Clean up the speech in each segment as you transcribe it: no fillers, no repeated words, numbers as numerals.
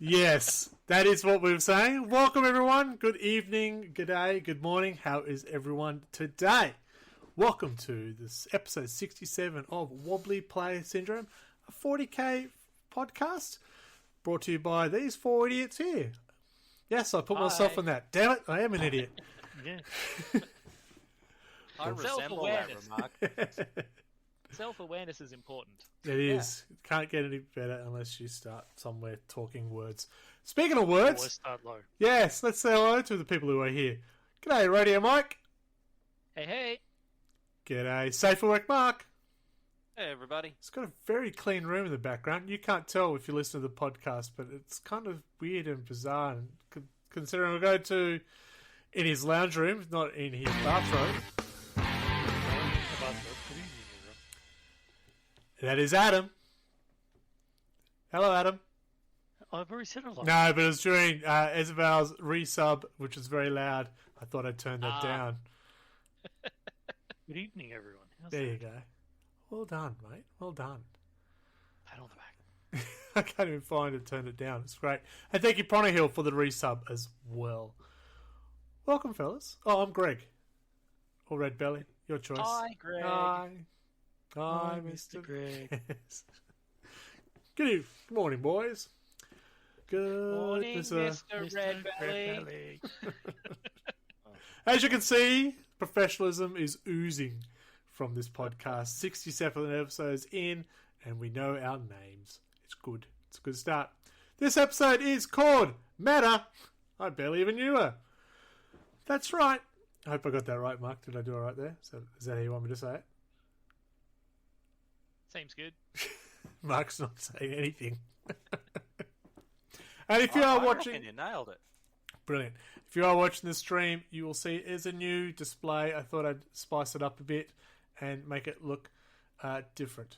Yes, that is what we were saying. Welcome, everyone. Good evening, good day, good morning. How is everyone today? Welcome to this episode 67 of Wobbly Player Syndrome, a 40k podcast brought to you by these four idiots here. Yes, I put myself in that. Damn it, I am an idiot. Yeah. I resemble that remark. Self-awareness is important. It is. It can't get any better unless you start somewhere talking words. Speaking of words, Always start low. yes, let's say hello to the people who are here. G'day, Radio Mike. Hey. G'day, Safe for Work Mark. Hey, everybody. It's got a very clean room in the background. You can't tell if you listen to the podcast, but it's kind of weird and bizarre. And considering we'll go to in his lounge room, not in his bathroom. That is Adam. Hello, Adam. I've already said hello. No, but it was during Isabel's resub, which was very loud. I thought I'd turn that down. Good evening, everyone. How's There that? you go. Well done, mate. Well done. Pat on the back. I can't even find it. Turn it down. It's great. And thank you, Pronahill, for the resub as well. Welcome, fellas. Oh, I'm Greg. Or Red Belly. Your choice. Hi, Greg. Hi, Mr. Greg. Good morning, boys. Good Morning, Mr. Mr. Red Belly. As you can see, professionalism is oozing from this podcast. 67 episodes in, and we know our names. It's good. It's a good start. This episode is called Meta. I barely even knew her. That's right. I hope I got that right, Mark. Did I do it right there? So, is that how you want me to say it? Seems good. Mark's not saying anything. And if you are watching... reckon you nailed it. Brilliant. If you are watching the stream, you will see there's a new display. I thought I'd spice it up a bit and make it look different.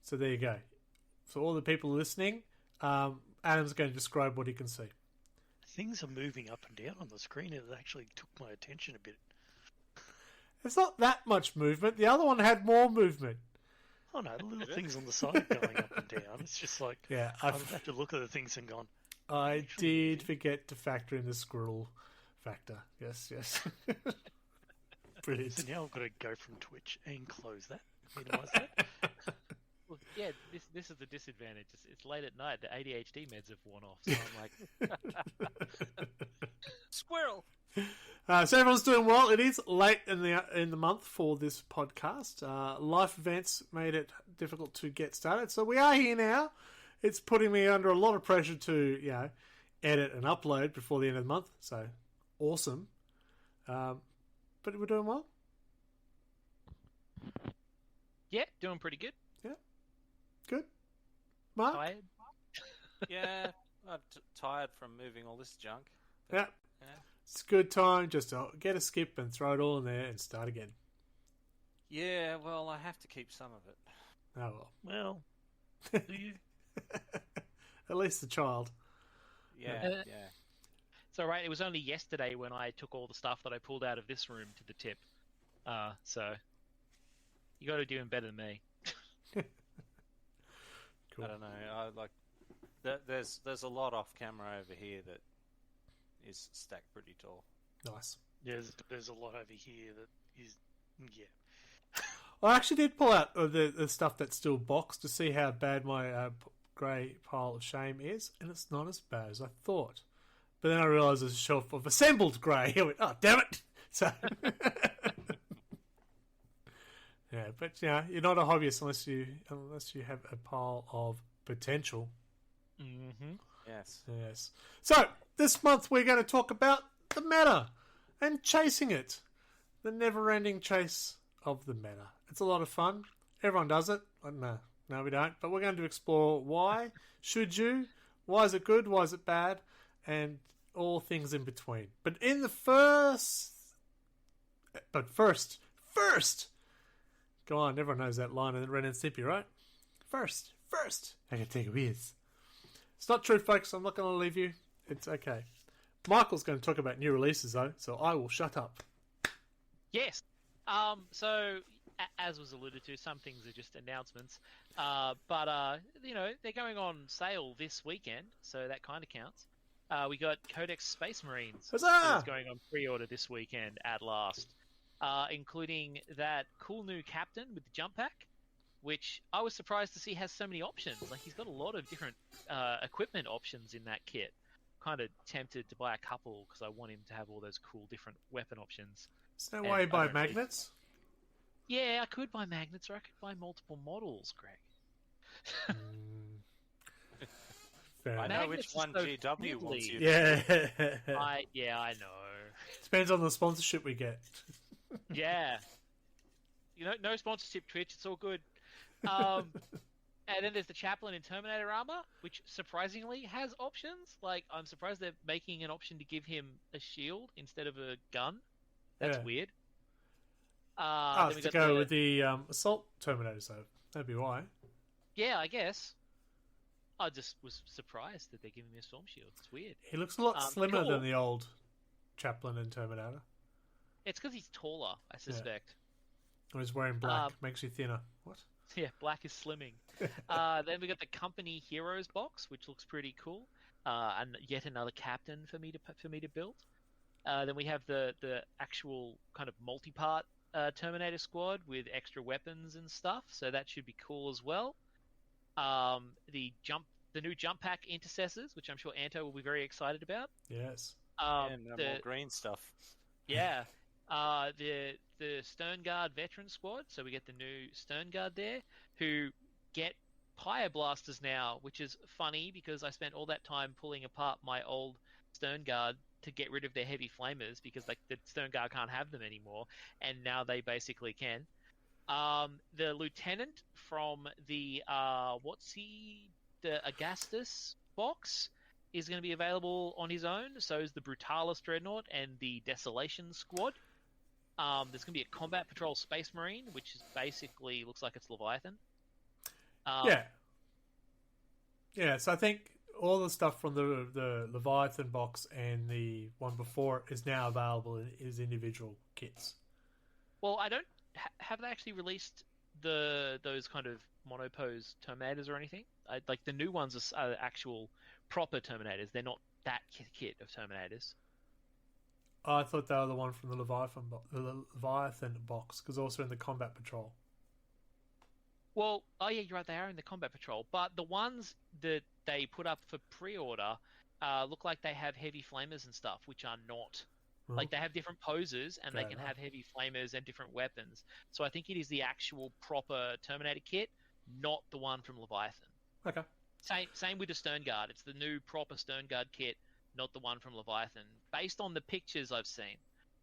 So there you go. For all the people listening, Adam's going to describe what he can see. Things are moving up and down on the screen. It actually took my attention a bit. There's not that much movement. The other one had more movement. Oh no, the little things on the side going up and down. It's just like, Yeah, I've had to look at the things and gone, I did forget to factor in the squirrel factor. Yes. Brilliant. so now I've got to go from Twitch and close that, minimize that. Well, yeah, this is the disadvantage. It's late at night. The ADHD meds have worn off, so I'm like, Squirrel. So everyone's doing well. It is late in the month for this podcast. Life events made it difficult to get started, so we are here now. It's putting me under a lot of pressure to edit and upload before the end of the month. So awesome, but we're doing well. yeah, doing pretty good. Good, Mark. Tired. Yeah, I'm tired from moving all this junk. Yeah. Yeah. It's a good time just to get a skip and throw it all in there and start again. Yeah, well, I have to keep some of it. Oh Well, do you? well. At least the child. Yeah. It's all right. It was only yesterday when I took all the stuff that I pulled out of this room to the tip. So you got to do better than me. Cool. I don't know. I like. There's a lot off camera over here that is stacked pretty tall. Nice. There's a lot over here that is, yeah. I actually did pull out the stuff that's still boxed to see how bad my grey pile of shame is, and it's not as bad as I thought. But then I realised there's a shelf of assembled grey. I went, oh, damn it! So, yeah, but you're not a hobbyist unless you have a pile of potential. Mm-hmm. Yes. Yes. So this month we're going to talk about the meta and chasing it, the never-ending chase of the meta. It's a lot of fun. Everyone does it. No, we don't. But we're going to explore why should you, why is it good, why is it bad, and all things in between. But first, go on. Everyone knows that line in Ren and Stimpy, right? First, I can take a whiz. It's not true, folks. I'm not going to leave you. It's okay. Michael's going to talk about new releases, though, so I will shut up. Yes. So as was alluded to, some things are just announcements. But they're going on sale this weekend, so that kind of counts. We got Codex Space Marines Huzzah! that is going on pre-order this weekend at last, including that cool new captain with the jump pack, which I was surprised to see has so many options. Like, he's got a lot of different equipment options in that kit. Kind of tempted to buy a couple because I want him to have all those cool different weapon options. Is that why you And buy I don't really- magnets? Yeah, I could buy magnets, or I could buy multiple models, Greg. Fair I enough. know which Magnets one are so GW wants fiddly. you. Yeah. I know. Depends on the sponsorship we get. Yeah. No sponsorship, Twitch. It's all good. And then there's the Chaplain in Terminator armor, which surprisingly has options. Like, I'm surprised they're making an option to give him a shield instead of a gun. That's Yeah. weird. Ah, then we to got go with the assault terminators, though. That'd be why. Yeah, I guess. I just was surprised that they're giving me a storm shield. It's weird. He looks a lot slimmer cool. than the old Chaplain and Terminator. It's because he's taller, I suspect. Or he's wearing black. Makes you thinner. What? Yeah, black is slimming. Then we got the Company Heroes box, which looks pretty cool, and yet another captain for me to build. Then we have the actual kind of multi-part Terminator squad with extra weapons and stuff, so that should be cool as well. The new jump pack intercessors, which I'm sure Anto will be very excited about. Yes. And more green stuff. Yeah. The Stern Guard veteran squad, so we get the new Stern Guard there, who get Pyre Blasters now, which is funny because I spent all that time pulling apart my old Stern Guard to get rid of their heavy flamers because the Stern Guard can't have them anymore, and now they basically can. The Lieutenant from the Agastus box is going to be available on his own. So is the Brutalis Dreadnought and the Desolation Squad. There's going to be a Combat Patrol Space Marine, which is basically looks like it's Leviathan. Yeah, so I think all the stuff from the Leviathan box and the one before is now available as individual kits. Well, I don't... have they actually released those kind of monopose Terminators or anything? Like, the new ones are actual proper Terminators. They're not that kit of Terminators. I thought they were the one from the Leviathan box, because also in the Combat Patrol. Well, oh yeah, you're right, they are in the Combat Patrol, but the ones that they put up for pre-order look like they have heavy flamers and stuff, which are not. Well, Like, they have different poses, and they fair can enough. have heavy flamers and different weapons. So I think it is the actual proper Terminator kit, not the one from Leviathan. Okay. Same with the Stern Guard. It's the new proper Stern Guard kit, not the one from Leviathan. Based on the pictures I've seen,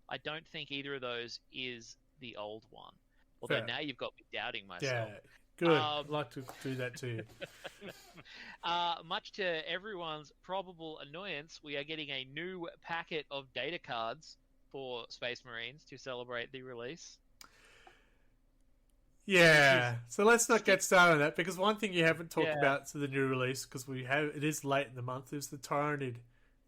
I don't think either of those is the old one. Although Fair. now you've got me doubting Yeah, myself. good. I'd like to do that to you. Much to everyone's probable annoyance, we are getting a new packet of data cards for Space Marines to celebrate the release. Yeah, so let's not get started on that, because one thing you haven't talked Yeah. about to the new release, because it is late in the month, is the Tyranid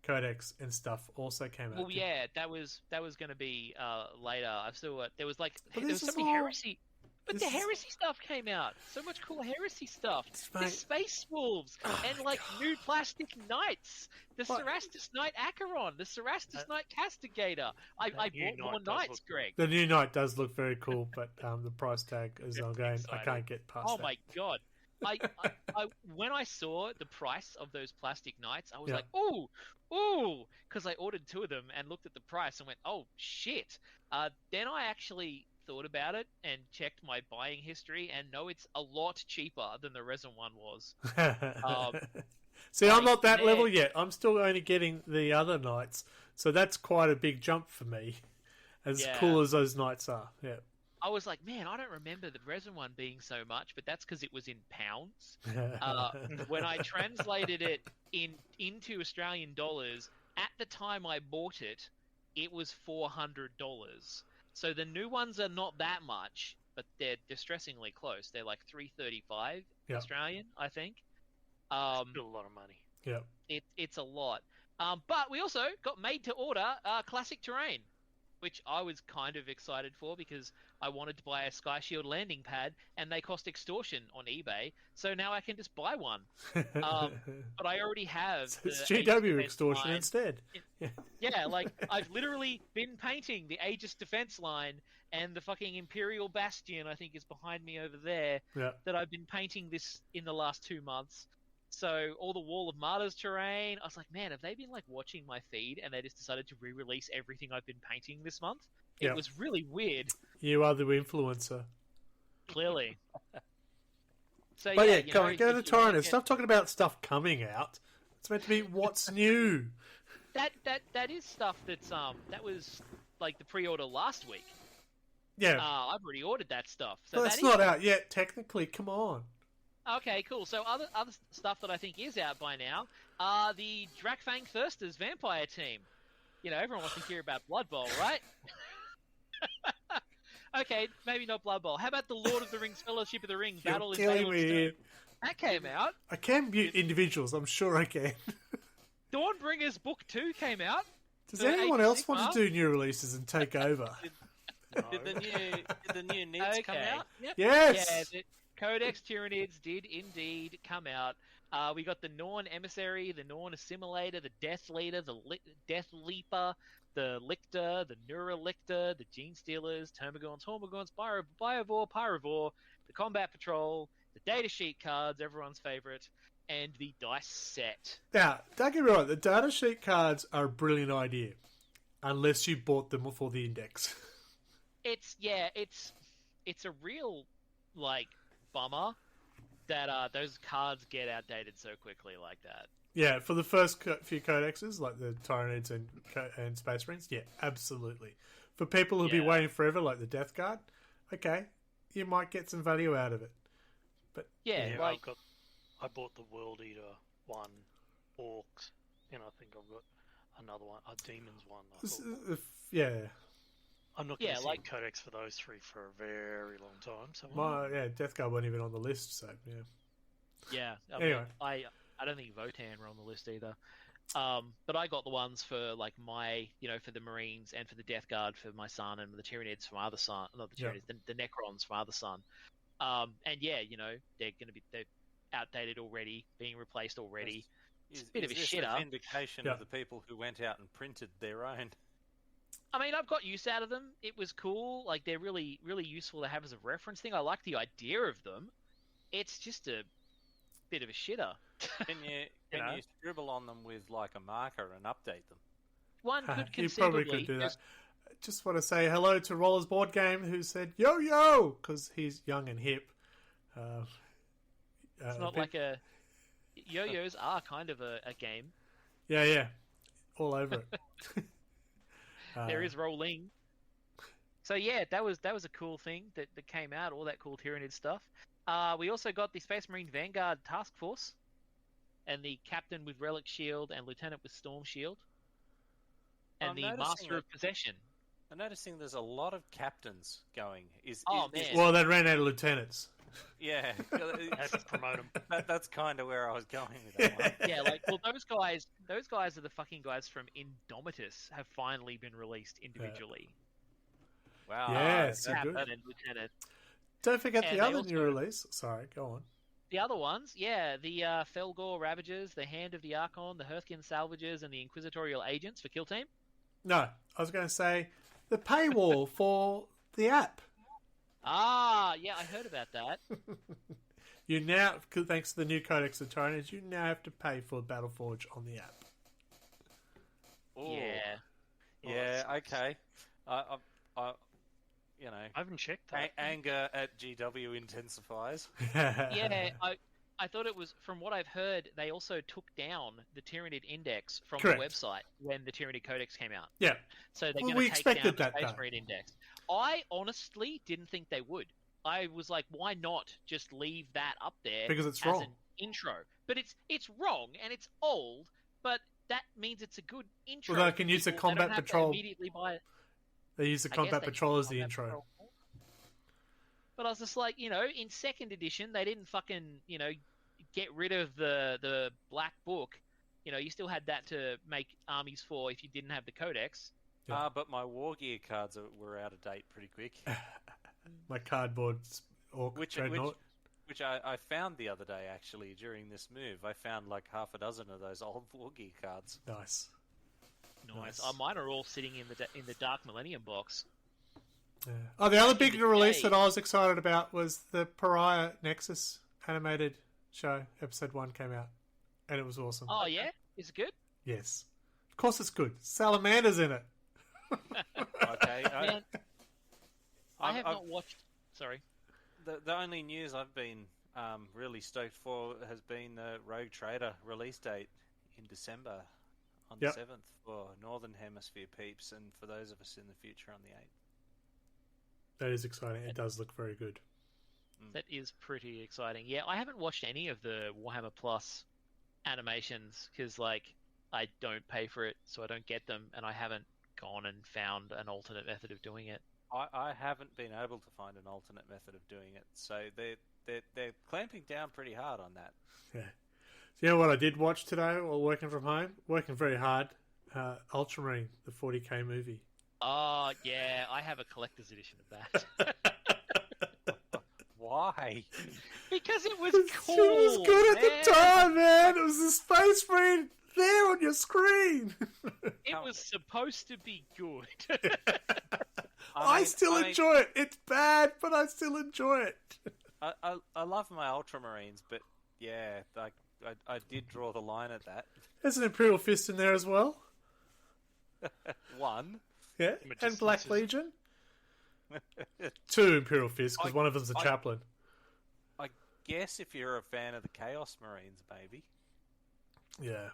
Codex and stuff also came out. Well, yeah, that was going to be later. I've still there was like But there was this so is many all- heresy. But this the is- heresy stuff came out. So much cool heresy stuff. Mate. The Space Wolves and my like new plastic knights. The What? Cerastus Knight Acheron. The Cerastus Knight Castigator. I new bought more knight does knights, look- Greg. The new knight does look very cool, but the price tag is Get again, I excited. can't get past Oh that. my god. I when I saw the price of those plastic knights, I was Yeah. like, ooh, because I ordered 2 of them and looked at the price and went, oh shit. Then I actually thought about it and checked my buying history, and no, it's a lot cheaper than the Resin one was. See, I'm not that man. level yet. I'm still only getting the other knights, so that's quite a big jump for me. As Yeah. cool as those knights are, yeah. I was like, man, I don't remember the Resin one being so much, but that's because it was in pounds. When I translated it into Australian dollars, at the time I bought it, it was $400. So the new ones are not that much, but they're distressingly close. They're like $335 Yep. Australian, I think. Still a lot of money. Yeah. It's a lot. But we also got made to order classic terrain. which I was kind of excited for because I wanted to buy a Sky Shield landing pad, and they cost extortion on eBay. So now I can just buy one. But I already have. So it's the GW Aegis extortion line. instead. Yeah, like I've literally been painting the Aegis defense line and the fucking Imperial Bastion, I think, is behind me over there. Yeah. That I've been painting this in the last 2 months. So all the Wall of Martyrs terrain, I was like, man, have they been like watching my feed and they just decided to re-release everything I've been painting this month? It Yeah. was really weird, You are the influencer. clearly. So But yeah, you go know, on, if go to you wanna Tyrannus. get- Stop talking about stuff coming out. It's meant to be what's new. That is stuff that was like the pre-order last week. Yeah, I've already ordered that stuff. So but that it's is not out yet, technically. Come on. Okay, cool. So other stuff that I think is out by now are the Drakfang Thirsters vampire team. You know, everyone wants to hear about Blood Bowl, right? Okay, maybe not Blood Bowl. How about the Lord of the Rings Fellowship of the Ring You're Battle in killing Vale of me Stone? here. That came out. I can mute individuals. I'm sure I can. Dawnbringers Book 2 came out. Does The anyone Age of else want Sigmar? to do new releases and take over? Did the new Nids come Okay. out? Yep. Yes. Yeah, the Codex Tyranids did indeed come out. We got the Norn Emissary, the Norn Assimilator, the Death Leader, the Death Leaper, the Lictor, the Neuralictor, the Gene Stealers, Termagants, Hormagants, Biovore, Pyrovore, the Combat Patrol, the Data Sheet cards, everyone's favorite, and the dice set. Now, don't get me wrong. The data sheet cards are a brilliant idea, unless you bought them for the index. It's a real like bummer that those cards get outdated so quickly like that. Yeah, for the first few codexes, like the Tyranids and Space Marines, yeah, absolutely. For people who'll be Yeah. waiting forever, like the Death Guard, okay, you might get some value out of it. Yeah, Yeah, like I bought the World Eater one, Orcs, and I think I've got another one, a Demons one. Yeah, I'm not going Yeah, to see like- a codex for those three for a very long time. So Death Guard wasn't even on the list, so yeah. yeah. Anyway. I don't think Votan were on the list either. But I got the ones for like my, for the Marines and for the Death Guard for my son and the Tyranids for my other son, not the Yeah. Tyranids, the Necrons for my other son. And yeah, they're outdated already, being replaced already. It's a bit of a this shitter. a vindication Yeah. of the people who went out and printed their own? I mean, I've got use out of them. It was cool. Like they're really, really useful to have as a reference thing. I like the idea of them. It's just a bit of a shitter. Can know? you scribble on them with like a marker and update them? One could You conceivably probably could do that. just- Just want to say hello to Roller's Board Game, who said "yo yo" because he's young and hip. It's not like a yo-yos are kind of a game. yeah, all over it. There is rolling. So yeah, that was a cool thing that came out. All that cool Tyranid stuff. We also got the Space Marine Vanguard Task Force, and the Captain with Relic Shield and Lieutenant with Storm Shield, and I'm the noticing Master of that- Possession. I'm noticing there's a lot of captains going. Oh, man. Well, they ran out of lieutenants. Yeah, have to promote them. that's kind of where I was going with that one. Yeah, well, those guys are the fucking guys from Indomitus have finally been released individually. Wow. Yes, they're Captain good. and Lieutenant. Don't forget And the they other also- new release. Sorry, go on. The other ones, yeah, the Felgor Ravagers, the Hand of the Archon, the Hearthkin Salvagers, and the Inquisitorial Agents for Kill Team. No, I was going to say the paywall for the app. Ah, yeah, I heard about that. You now, thanks to the new Codex of Tyranids, you now have to pay for Battleforge on the app. Ooh. Yeah. Yeah. Oh, Okay. I I haven't checked that. anger at GW intensifies. Yeah, I thought it was, from what I've heard, they also took down the Tyranid Index from Correct. the website when the Tyranid Codex came out. Yeah. So they're Well, going we to take expected down the that, Space though. Marine Index. I honestly didn't think they would. I was like, why not just leave that up there Because it's as wrong. an intro? But it's wrong and it's old, but that means it's a good intro. Well, they for can use the people. They don't Combat have to Patrol. immediately buy it. They use the I guess Combat they Patrol use as the Combat intro. Patrol. But I was just like, in second edition, they didn't fucking, get rid of the Black Book. You still had that to make armies for if you didn't have the Codex. Yeah. But my War Gear cards were out of date pretty quick. My cardboard orc Which dreadnought. I found the other day, actually, during this move. I found like half a dozen of those old War Gear cards. Nice. Nice. Mine are all sitting in the Dark Millennium box. Yeah. Oh, the other big the release day- that I was excited about was the Pariah Nexus animated show. Episode 1 came out, and it was awesome. Oh yeah, is it good? Yes. Of course it's good. Salamander's in it. Okay. Man, I I've- have I've- not watched. Sorry. The only news I've been really stoked for has been the Rogue Trader release date in December on Yep. the 7th for Northern Hemisphere peeps, and for those of us in the future on the 8th. That is exciting. It does look very good. That is pretty exciting. Yeah, I haven't watched any of the Warhammer Plus animations because, like, I don't pay for it, so I don't get them, and I haven't gone and found an alternate method of doing it. I haven't been able to find an alternate method of doing it, so they're clamping down pretty hard on that. Yeah. So you know what I did watch today while working from home? Working very hard. Ultramarine, the 40k movie. Oh, yeah, I have a collector's edition of that. Why? Because it was cool. It was good at man. the time, man. It was a space marine there on your screen. It was supposed to be good. I still enjoy it. It's bad, but I still enjoy it. I love my Ultramarines, but yeah, like I did draw the line at that. There's an Imperial Fist in there as well. One. Yeah, Magicians and Black is- Legion. 2 Imperial Fists, because one of them's a chaplain. I guess if you're a fan of the Chaos Marines, maybe. Yeah.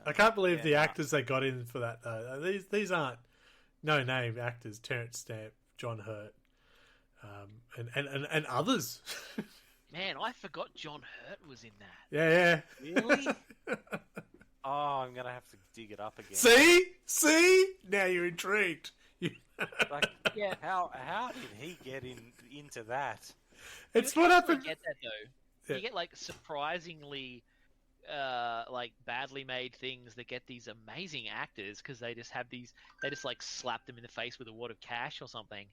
I can't believe yeah, the no. actors they got in for that, though. These aren't no-name actors. Terrence Stamp, John Hurt, and others. Man, I forgot John Hurt was in that. Yeah. Really? Oh, I'm gonna have to dig it up again. See? Now you're intrigued. Like, Yeah. how did he get into that? It's You what can't happened. Get that though. Yeah. You get like surprisingly, like badly made things that get these amazing actors because they just have these. They just like slap them in the face with a wad of cash or something.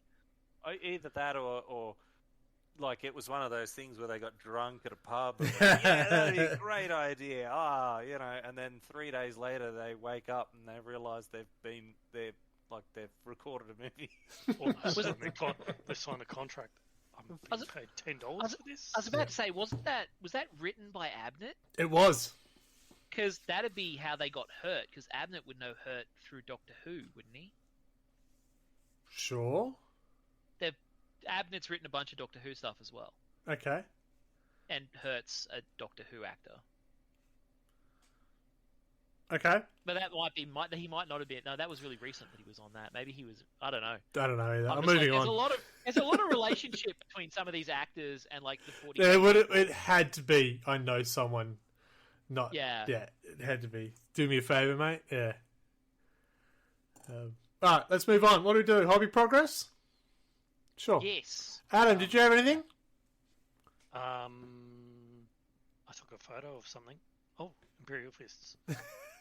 Either that or like it was one of those things where they got drunk at a pub. And went, yeah, that'd be a great idea. And then 3 days later they wake up and they realise they've recorded a movie. Or they signed a contract. I'm Was being it- paid $10 for this. I was about to say, was that written by Abnett? It was. Because that'd be how they got Hurt. Because Abnett would know Hurt through Doctor Who, wouldn't he? Sure. Abnett's written a bunch of Doctor Who stuff as well, Okay. and Hurt's a Doctor Who actor. Okay. But that he might not have been. No, that was really recent that he was on that. Maybe he was. I don't know. I don't know either. I'm just moving like, on. There's a lot of relationship between some of these actors and like the 40. Yeah, it had to be. I know someone. Not. Yeah. Yeah, it had to be. Do me a favour, mate. Yeah. All right, let's move on. What do we do? Hobby progress? Sure. Yes. Adam, did you have anything? I took a photo of something. Oh, Imperial Fists.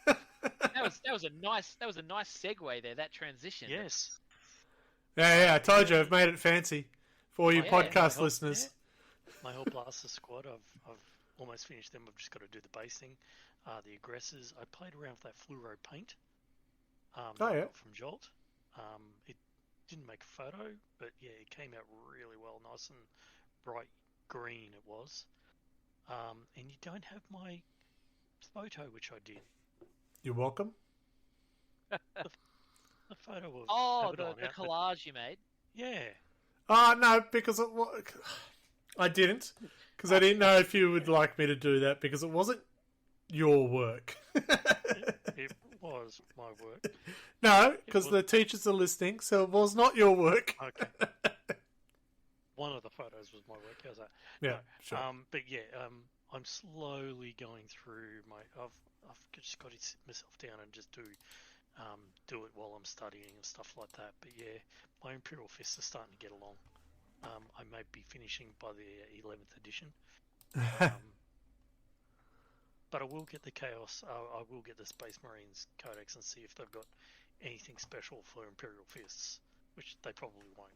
That was a nice segue there. That transition. Yes. Yeah, I told you. I've made it fancy for you Oh, yeah. podcast My listeners. My whole Blaster squad, I've almost finished them. I've just got to do the basing. The aggressors, I played around with that fluoro paint. That I yeah. got from Jolt. It didn't make a photo, but yeah, it came out really well, nice and bright green it was. And you don't have my photo, which I did. You're welcome. The photo of Oh, Abaddon the outfit. collage you made. Yeah. Oh, no, because I didn't. Because I didn't know if you would like me to do that because it wasn't your work. It was my work. No, because was- the teachers are listening, so it was not your work. Okay. One of the photos was my work. How's that? Yeah, No, sure. But yeah, I'm slowly going through my. I've just got to sit myself down and just do it while I'm studying and stuff like that. But yeah, my Imperial Fists are starting to get along. I may be finishing by the 11th edition. But I will get the Chaos. I will get the Space Marines Codex and see if they've got anything special for Imperial Fists, which they probably won't.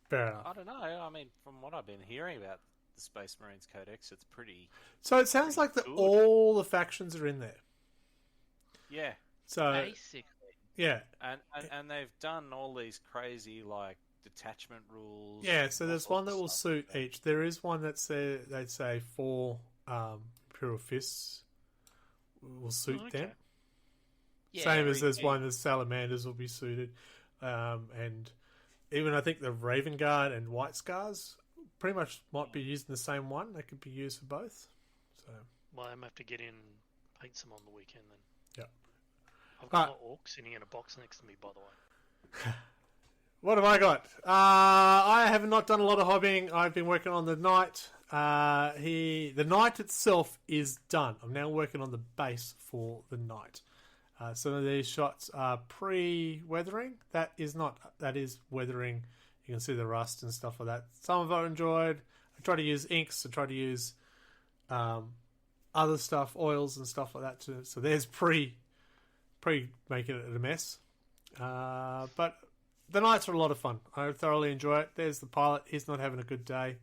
Fair enough. I don't know. I mean, from what I've been hearing about the Space Marines Codex, it's pretty. So it sounds like that good. all the factions are in there. Yeah, So Basically. yeah, and they've done all these crazy like detachment rules. yeah. So there's all one that sorts will of suit stuff. each. There is one that they'd say 4 Imperial Fists will suit Okay. them. Yeah, Same as there's yeah. one as Salamanders will be suited, and even I think the Raven Guard and White Scars pretty much might be using the same one. They could be used for both. So Well, I'm gonna have to get in and paint some on the weekend then. yeah. I've got Right. my orc sitting in a box next to me, by the way. What have I got? I have not done a lot of hobbying. I've been working on the knight. The knight itself is done. I'm now working on the base for the knight. Some of these shots are pre-weathering. That is weathering. You can see the rust and stuff like that. Some of it I enjoyed. I try to use inks. I try to use other stuff, oils and stuff like that too. So there's pre making it a mess. But the nights are a lot of fun. I thoroughly enjoy it. There's the pilot. He's not having a good day.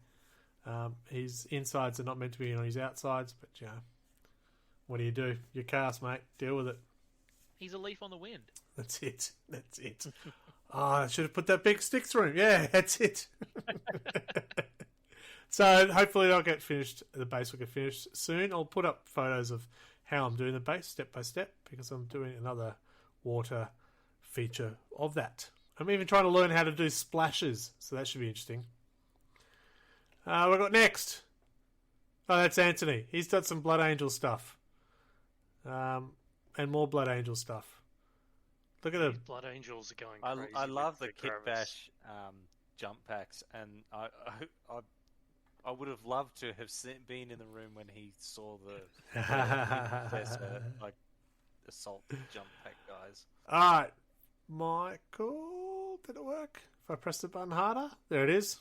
His insides are not meant to be on his outsides, but yeah. What do you do? You're chaos, mate. Deal with it. He's a leaf on the wind. That's it. That's it. I should have put that big stick through him. Yeah, that's it. So hopefully they'll get finished. The base will get finished soon. I'll put up photos of how I'm doing the base step by step because I'm doing another water feature of that. I'm even trying to learn how to do splashes, so that should be interesting. We've got next. Oh, that's Anthony. He's done some Blood Angel stuff. And more Blood Angel stuff. Look at These him. Blood Angels are going I crazy. love the with Kit Gravis. Bash jump packs, and I would have loved to have been in the room when he saw the like assault jump pack guys. Alright. Michael, did it work? If I press the button harder? There it is.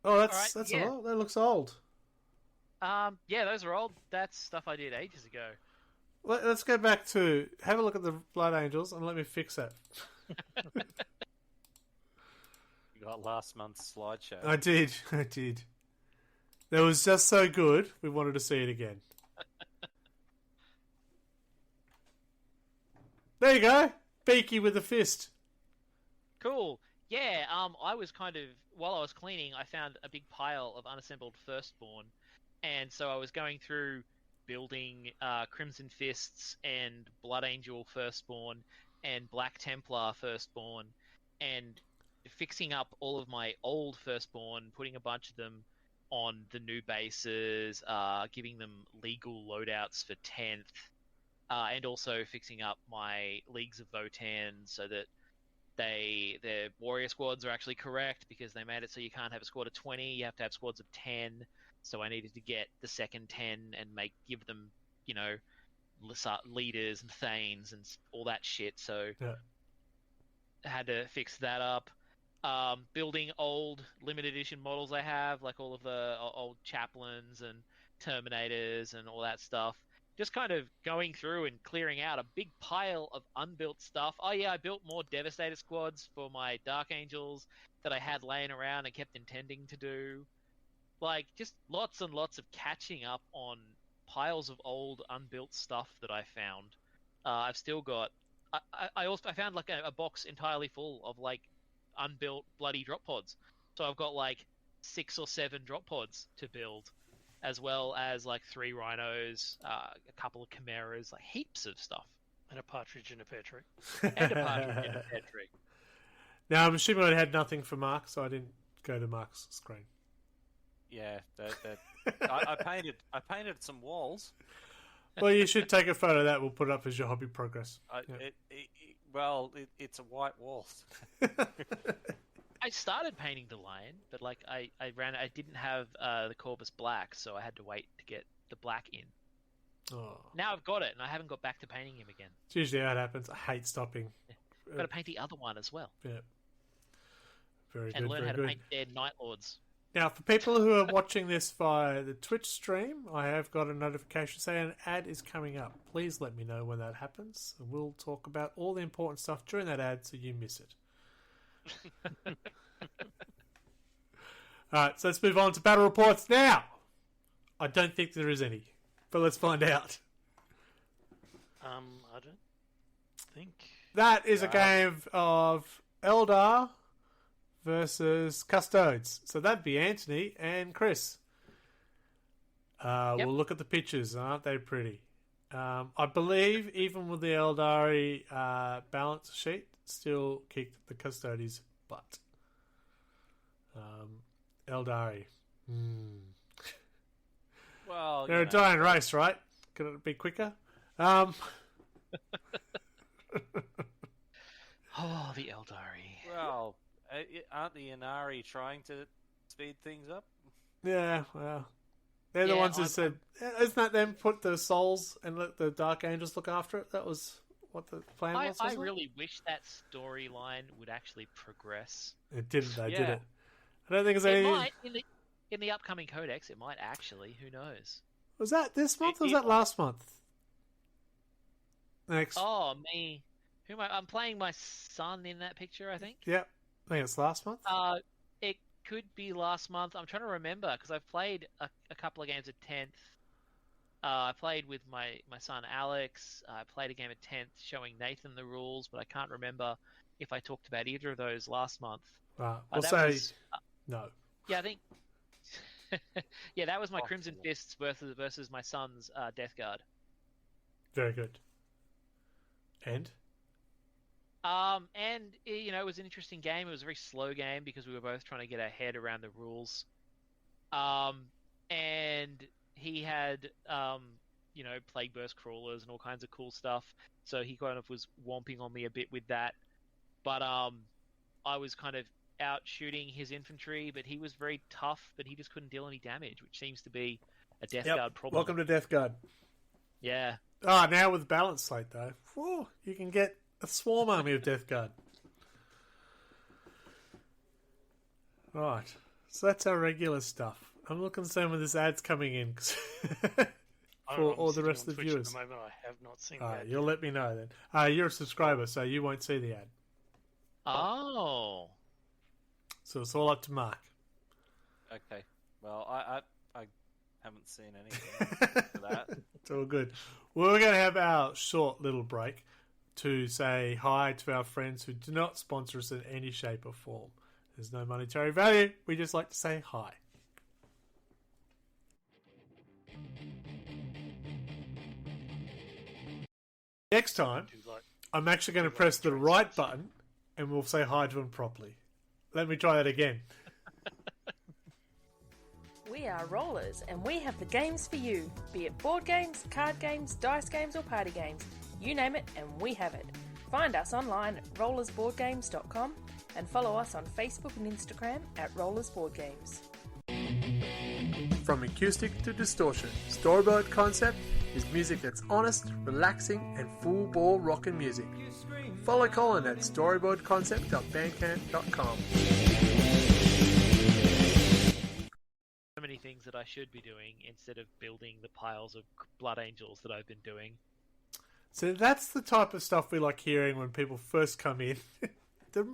Oh, that's Alright, yeah. old. That looks old. Yeah, those are old. That's stuff I did ages ago. Let's go back to have a look at the Blood Angels and let me fix that. You got last month's slideshow. I did. That was just so good, we wanted to see it again. There you go. Beaky with a fist. Cool. Yeah, I was while I was cleaning, I found a big pile of unassembled Firstborn, and so I was going through building Crimson Fists and Blood Angel Firstborn and Black Templar Firstborn, and fixing up all of my old Firstborn, putting a bunch of them on the new bases, giving them legal loadouts for 10th, and also fixing up my Leagues of Votan so that their warrior squads are actually correct, because they made it so you can't have a squad of 20, you have to have squads of 10. So I needed to get the second 10 and give them, leaders and thanes and all that shit. So Yeah. I had to fix that up. Building old limited edition models I have, like all of the old chaplains and terminators and all that stuff. Just kind of going through and clearing out a big pile of unbuilt stuff. Oh yeah, I built more Devastator squads for my Dark Angels that I had laying around and kept intending to do. Like, just lots and lots of catching up on piles of old unbuilt stuff that I found. I've still got... I found like a box entirely full of like unbuilt bloody drop pods. So I've got like 6 or 7 drop pods to build, as well as like 3 rhinos, a couple of chimeras, like heaps of stuff. And a partridge in a pear tree. And a partridge in a pear tree. Now, I'm assuming I had nothing for Mark, so I didn't go to Mark's screen. Yeah, I painted some walls. Well, you should take a photo of that. We'll put it up as your hobby progress. Yeah. It's a white wall. I started painting the lion, but like I didn't have the Corvus black, so I had to wait to get the black in. Oh. Now I've got it, and I haven't got back to painting him again. It's usually how it happens. I hate stopping. Got to paint the other one as well, Yeah. Very and good, learn very how to good. paint dead Night Lords. Now, for people who are watching this via the Twitch stream, I have got a notification saying an ad is coming up. Please let me know when that happens, and we'll talk about all the important stuff during that ad so you miss it. Alright, so let's move on to battle reports now. I don't think there is any, but let's find out. I don't think. That is a game of Eldar versus Custodes. So that'd be Anthony and Chris. We'll look at the pictures. Aren't they pretty? I believe even with the Eldari balance sheet, still kicked the Custodes' butt. Eldari. Well, they're a dying race, right? Could it be quicker? Oh, the Eldari. Well, aren't the Inari trying to speed things up? Yeah, well, they're the ones who said, isn't that them put the souls and let the Dark Angels look after it? That was what the plan was, I wasn't it? really wish that storyline would actually progress. It didn't, though, did Yeah. it? I don't think it's It any... might, in the upcoming codex, it might actually. Who knows? Was that this month or was It- that last month? Next. Oh, me. Who am I? I'm playing my son in that picture, I think. Yep. I think it's last month. It could be last month. I'm trying to remember because I've played a couple of games at 10th. I played with my son Alex. I played a game at 10th showing Nathan the rules, but I can't remember if I talked about either of those last month. We'll that say was- no. Yeah, I think. Yeah, that was my Possible. Crimson Fists versus my son's Death Guard. Very good. And? And it was an interesting game. It was a very slow game because we were both trying to get our head around the rules. And he had Plague Burst crawlers and all kinds of cool stuff. So he kind of was womping on me a bit with that. But I was kind of out shooting his infantry, but he was very tough, but he just couldn't deal any damage, which seems to be a Death Guard problem. Welcome to Death Guard. Yeah. Now with Balance Slate, though, you can get a swarm army of Death Guard. Right. So that's our regular stuff. I'm looking to see when this ad's coming in for I'm all the sitting rest on of the Twitch viewers. At the moment, I have not seen Alright, that. you'll let me know then. You're a subscriber, so you won't see the ad. Oh. So it's all up to Mark. Okay. Well, I haven't seen anything for that. It's all good. Well, we're going to have our short little break to say hi to our friends who do not sponsor us in any shape or form. There's no monetary value. We just like to say hi. Next time, Do like I'm actually going to press the right button and we'll say hi to them properly. Let me try that again. We are Rollers, and we have the games for you. Be it board games, card games, dice games, or party games. You name it, and we have it. Find us online at rollersboardgames.com and follow us on Facebook and Instagram at rollersboardgames. From acoustic to distortion, Storyboard Concept is music that's honest, relaxing, and full bore rockin' music. Follow Colin at storyboardconcept.bandcamp.com. So many things that I should be doing instead of building the piles of blood angels that I've been doing. So that's the type of stuff we like hearing when people first come in. the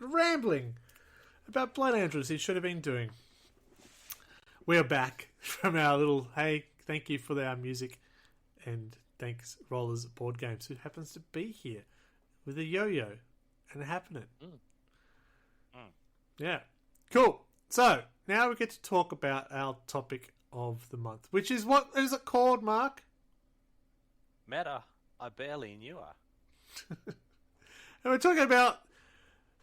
rambling about blood angels he should have been doing. We are back from our little, hey, thank you for our music, and thanks Rollers Board Games, who happens to be here with a yo-yo and a happening. Yeah, cool. So now we get to talk about our topic of the month, which is, what is it called, Mark? Meta, I barely knew her. And we're talking about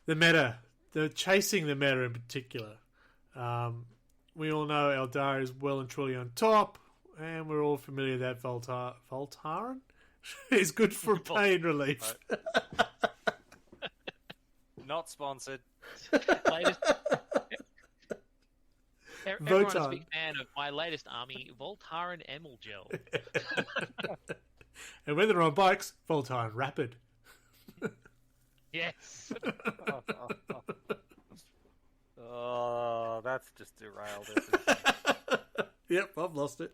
the meta, the chasing the meta in particular. We all know Eldar is well and truly on top, and we're all familiar that Voltaren is good for pain relief. Not sponsored. Latest... Everyone's a Votan. big fan of my latest army, Voltaren Emulgel. And when they're on bikes, Voltaren Rapid. Yes. Oh, that's just derailed everything. Yep, I've lost it.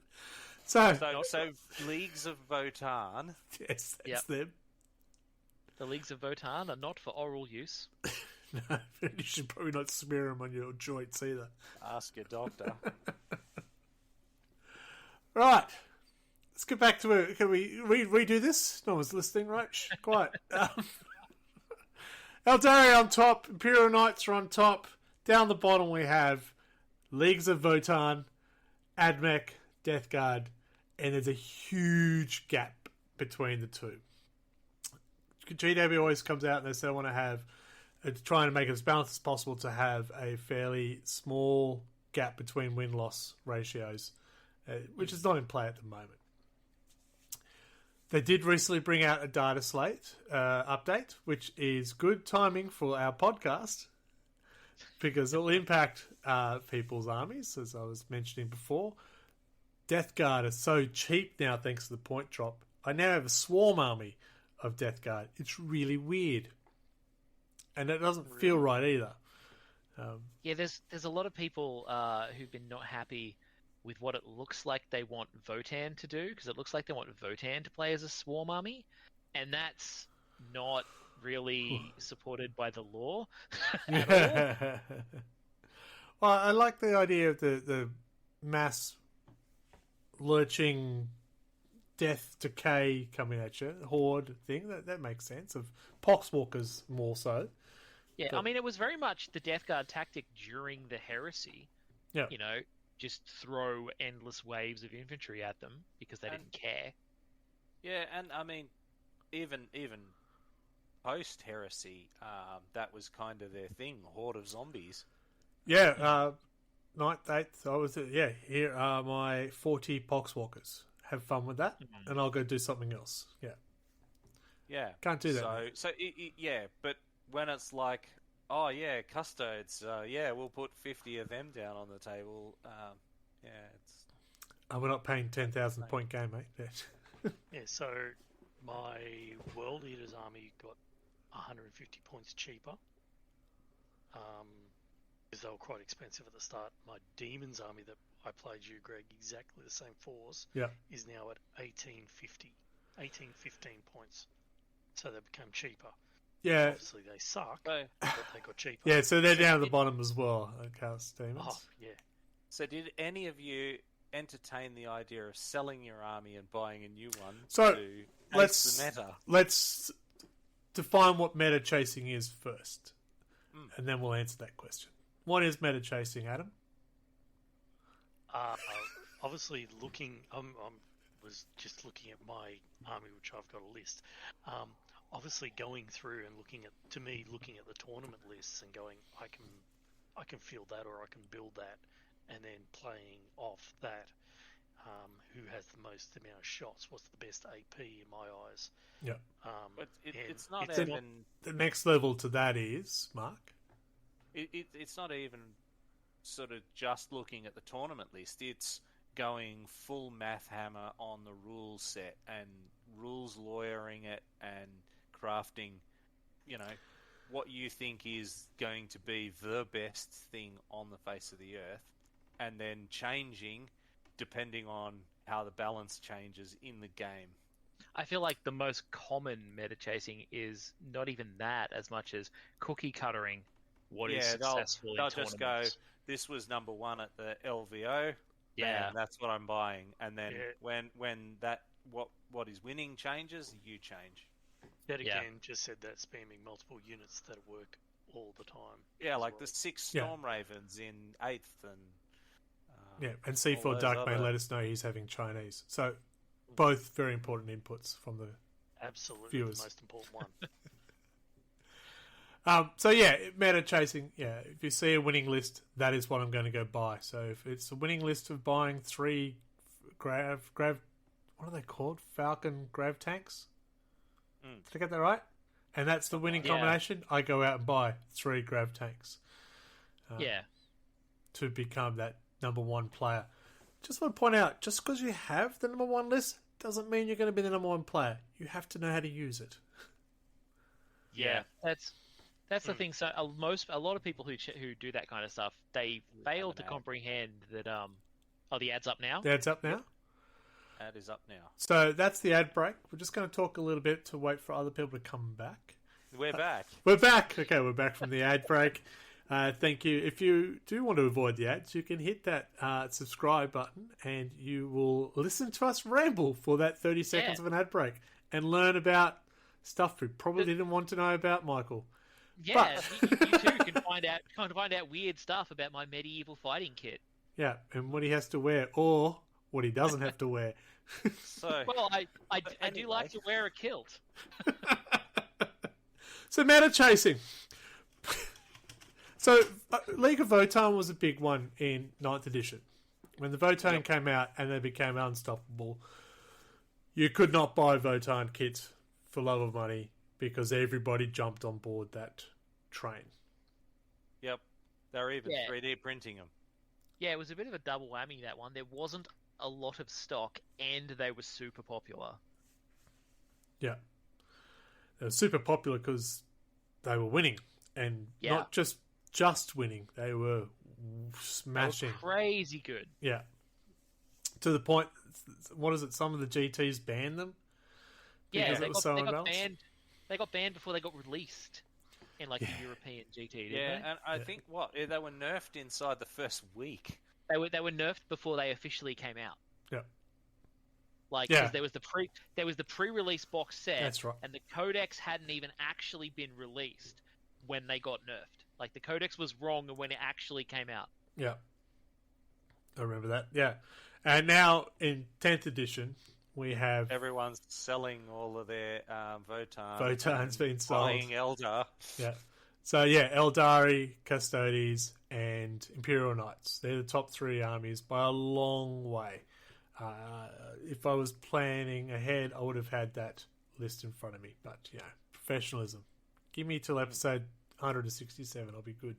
So So Leagues of Votann. yes, that's Yep. them. The Leagues of Votann are not for oral use. No, you should probably not smear them on your joints either. Ask your doctor. Right. Let's get back to it. Can we redo this? No one's listening, right? Shh, quiet. Eldari on top. Imperial Knights are on top. Down the bottom we have Leagues of Votann, Admech, Death Guard, and there's a huge gap between the two. GW always comes out and they say they want to have, trying to make it as balanced as possible to have a fairly small gap between win-loss ratios, which is not in play at the moment. They did recently bring out a data slate update, which is good timing for our podcast because it will impact people's armies, as I was mentioning before. Death Guard is so cheap now thanks to the point drop. I now have a swarm army of Death Guard. It's really weird. And it doesn't feel right either. Yeah, there's a lot of people who've been not happy with what it looks like they want Votann to do, because it looks like they want Votann to play as a swarm army, and that's not really supported by the law at all. Well, I like the idea of the mass lurching death decay coming at you, horde thing. That makes sense. Of poxwalkers more so. Yeah, But- I mean, it was very much the Death Guard tactic during the Heresy. Yeah. You know, just throw endless waves of infantry at them because they didn't care. Yeah, and I mean, even post Heresy, that was kind of their thing. Horde of zombies. Yeah, 9th, 8th, I was here are my 40 poxwalkers. Have fun with that, and I'll go do something else. Yeah. Yeah, Can't do that. So yeah, but when it's like, oh yeah, custodes, yeah, we'll put 50 of them down on the table. Yeah, it's We're not paying 10,000 point game, mate. Yeah. Yeah, so my World Eaters army got 150 points cheaper. Because they were quite expensive at the start. My Demons army that I played you, Greg, exactly the same force, Yeah. is now at 1815 points. So they become cheaper. Yeah. Obviously they suck, so. but they got cheaper. Yeah, so they're down at the bottom as well, Chaos Demons. Oh, yeah. So did any of you entertain the idea of selling your army and buying a new one So, to let's- ace the meta? Let's define what meta chasing is first, and then we'll answer that question. What is meta chasing, Adam? Obviously, was just looking at my army, which I've got a list. Obviously, going through and looking at the tournament lists and going, I can field that or I can build that, and then playing off that. Who has the most amount of shots? What's the best AP in my eyes? Yeah. But and it's not it's even. The next level to that is, Mark? It's not even sort of just looking at the tournament list. It's going full math hammer on the rules set and rules lawyering it and crafting, what you think is going to be the best thing on the face of the earth, and then changing depending on how the balance changes in the game. I feel like the most common meta chasing is not even that as much as cookie cuttering what is successful in they'll just go, tournaments. this was number one at the LVO, Yeah. bam, that's what I'm buying. And then Yeah. when that what is winning changes, you change. That Yeah. again just said that spamming multiple units that work all the time. Yeah, as like well. the 6 Yeah. Storm Ravens in 8th and... Yeah, and all C4 those Dark may other- let us know he's having Chinese. So, both very important inputs from the Absolutely viewers. the most important one. So yeah, meta chasing. Yeah, if you see a winning list, that is what I'm going to go buy. So if it's a winning list of buying 3 grav, what are they called? Falcon grav tanks. Did I get that right? And that's the winning Yeah. combination. I go out and buy 3 grav tanks Yeah. to become that number 1 player. Just want to point out, just because you have the number 1 list doesn't mean you're going to be the number 1 player. You have to know how to use it. Yeah. That's the thing. So a lot of people who do that kind of stuff, they fail an to ad. comprehend that. Oh, the ad's up now. The ad's up now. Ad is up now. So that's the ad break. We're just going to talk a little bit to wait for other people to come back. We're back. We're back. Okay, we're back from the ad break. Thank you. If you do want to avoid the ads, you can hit that subscribe button and you will listen to us ramble for that 30 seconds of an ad break and learn about stuff we probably didn't want to know about, Michael. Yeah, you too can find out weird stuff about my medieval fighting kit. Yeah, and what he has to wear or what he doesn't have to wear. So, Well, I do anyway. like to wear a kilt. So meta chasing. So League of Votan was a big one in 9th edition. When the Votan came out and they became unstoppable, you could not buy Votan kits for love of money because everybody jumped on board that train. yep, they're even Yeah. 3D printing them. Yeah, it was a bit of a double whammy, that one. There wasn't a lot of stock, and they were super popular. Yeah. They were super popular because they were winning. And Yeah. not just winning. They were They were smashing. crazy good. Yeah. To the point, what is it, some of the GTs banned them? Yeah, Because it was so they got unbalanced? banned. They got banned before they got released in like the European GT. Didn't Yeah, they? and I think they were nerfed inside the first week. They were nerfed before they officially came out. Yeah. Like, Yeah. 'cause there was the pre-release box set, That's right. and the codex hadn't even actually been released when they got nerfed. Like the codex was wrong when it actually came out. Yeah. I remember that. Yeah. And now in 10th edition, we have Everyone's selling all of their Votan. Votan's been sold. Buying Eldar. Yeah. So, yeah, Eldari, Custodes, and Imperial Knights. They're the top 3 armies by a long way. If I was planning ahead, I would have had that list in front of me. But, you know, professionalism. Give me till episode 167. I'll be good.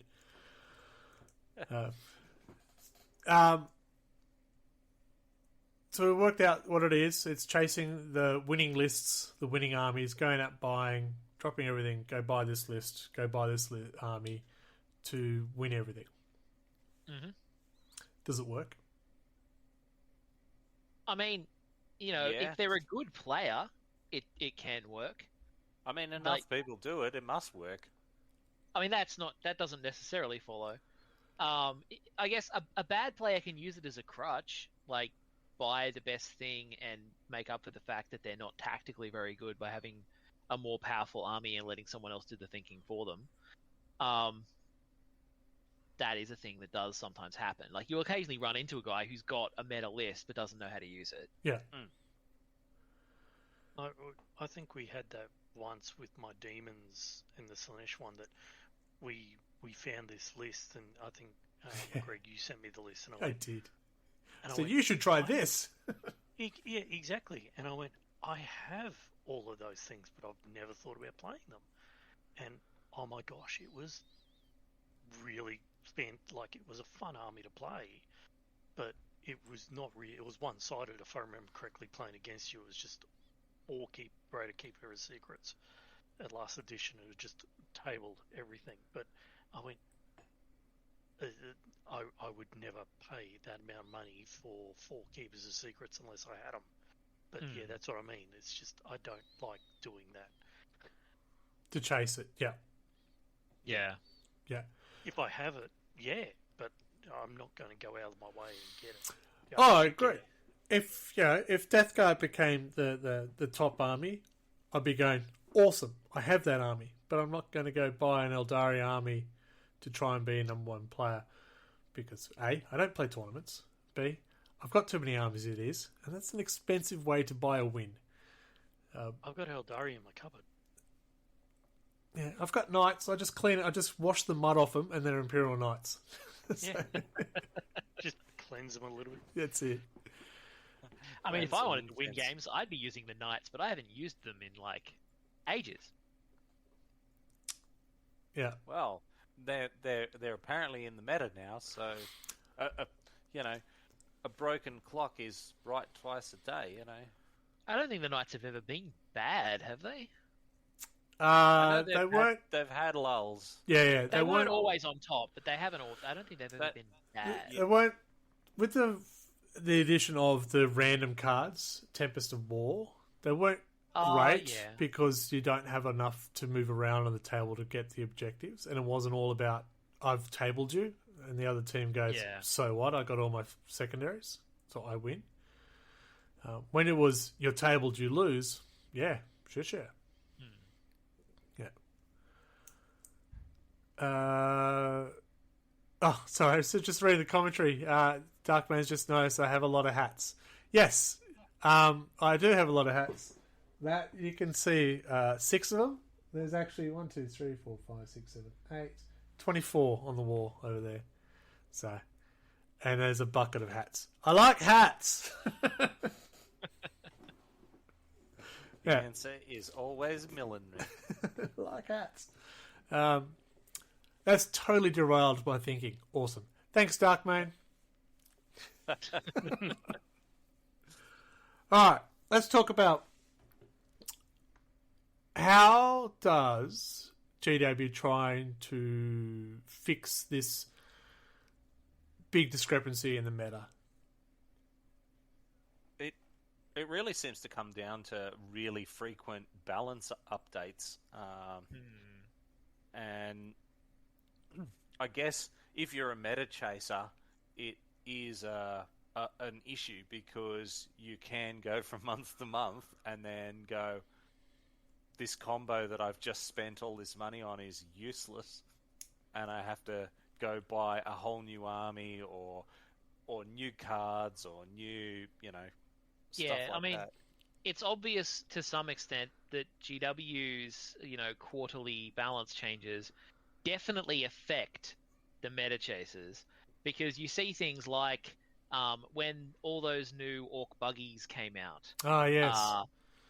So we worked out what it is. It's chasing the winning lists, the winning armies, going out buying, dropping everything, go buy this list, go buy this army to win everything. Mm-hmm. Does it work? I mean, you know, Yeah. if they're a good player, it can work. I mean, enough Like- people do it. It must work. I mean, that doesn't necessarily follow. I guess a bad player can use it as a crutch, like buy the best thing and make up for the fact that they're not tactically very good by having a more powerful army and letting someone else do the thinking for them. That is a thing that does sometimes happen. Like you occasionally run into a guy who's got a meta list but doesn't know how to use it. Yeah. I think we had that once with my demons in the Slaanesh one, that we found this list, and I think Greg, you sent me the list, and I I went, did. and I So went, you should try this. yeah, exactly. And I went, I have all of those things, but I've never thought about playing them. And oh my gosh, it was really spent, like it was a fun army to play, but it was not really, it was one-sided if I remember correctly. Playing against you, it was just all Greater Keeper of Secrets. At last edition, it was just tabled everything. But I went, I would never pay that amount of money for 4 Keepers of Secrets unless I had them. But yeah, that's what I mean. It's just, I don't like doing that. To chase it. Yeah. Yeah. Yeah. If I have it, yeah, but I'm not going to go out of my way and get it. Yeah, Oh, should get great. it. If Death Guard became the top army, I'd be going, awesome, I have that army, but I'm not going to go buy an Eldari army to try and be a number 1 player because A, I don't play tournaments, B, I've got too many armies it is, and that's an expensive way to buy a win. I've got Eldari in my cupboard. Yeah, I've got Knights, I just clean it, I just wash the mud off them, and they're Imperial Knights. Yeah. Just cleanse them a little bit. That's it. I mean, if Makes I some wanted to win sense. games, I'd be using the Knights, but I haven't used them in like ages. Yeah. Well, they're apparently in the meta now, so you know, a broken clock is right twice a day. You know, I don't think the Knights have ever been bad, have they? I know They weren't. They've had lulls. Yeah, They weren't always on top, but they haven't all. I don't think they've ever been bad. They weren't with the addition of the random cards, Tempest of War. They weren't great Yeah. because you don't have enough to move around on the table to get the objectives, and it wasn't all about I've tabled you, and the other team goes, Yeah. so what? I got all my secondaries, so I win. When it was you're tabled, you lose. Yeah, sure. Yeah. Sorry. So just reading the commentary. Darkman's just noticed I have a lot of hats. Yes, I do have a lot of hats. That you can see 6 of them. There's actually 1, 2, 3, 4, 5, 6, 7, 8, 24 on the wall over there. So, and there's a bucket of hats. I like hats. The Yeah. answer is always millinery. Like hats. That's totally derailed my thinking. Awesome. Thanks, Darkman. Alright, let's talk about how does GW trying to fix this big discrepancy in the meta? It really seems to come down to really frequent balance updates. And I guess if you're a meta chaser, it is an issue because you can go from month to month and then go, this combo that I've just spent all this money on is useless, and I have to go buy a whole new army or new cards or new, stuff Yeah, like I mean, that. it's obvious to some extent that GW's, quarterly balance changes definitely affect the meta chasers, because you see things like when all those new Orc buggies came out. Oh, yes.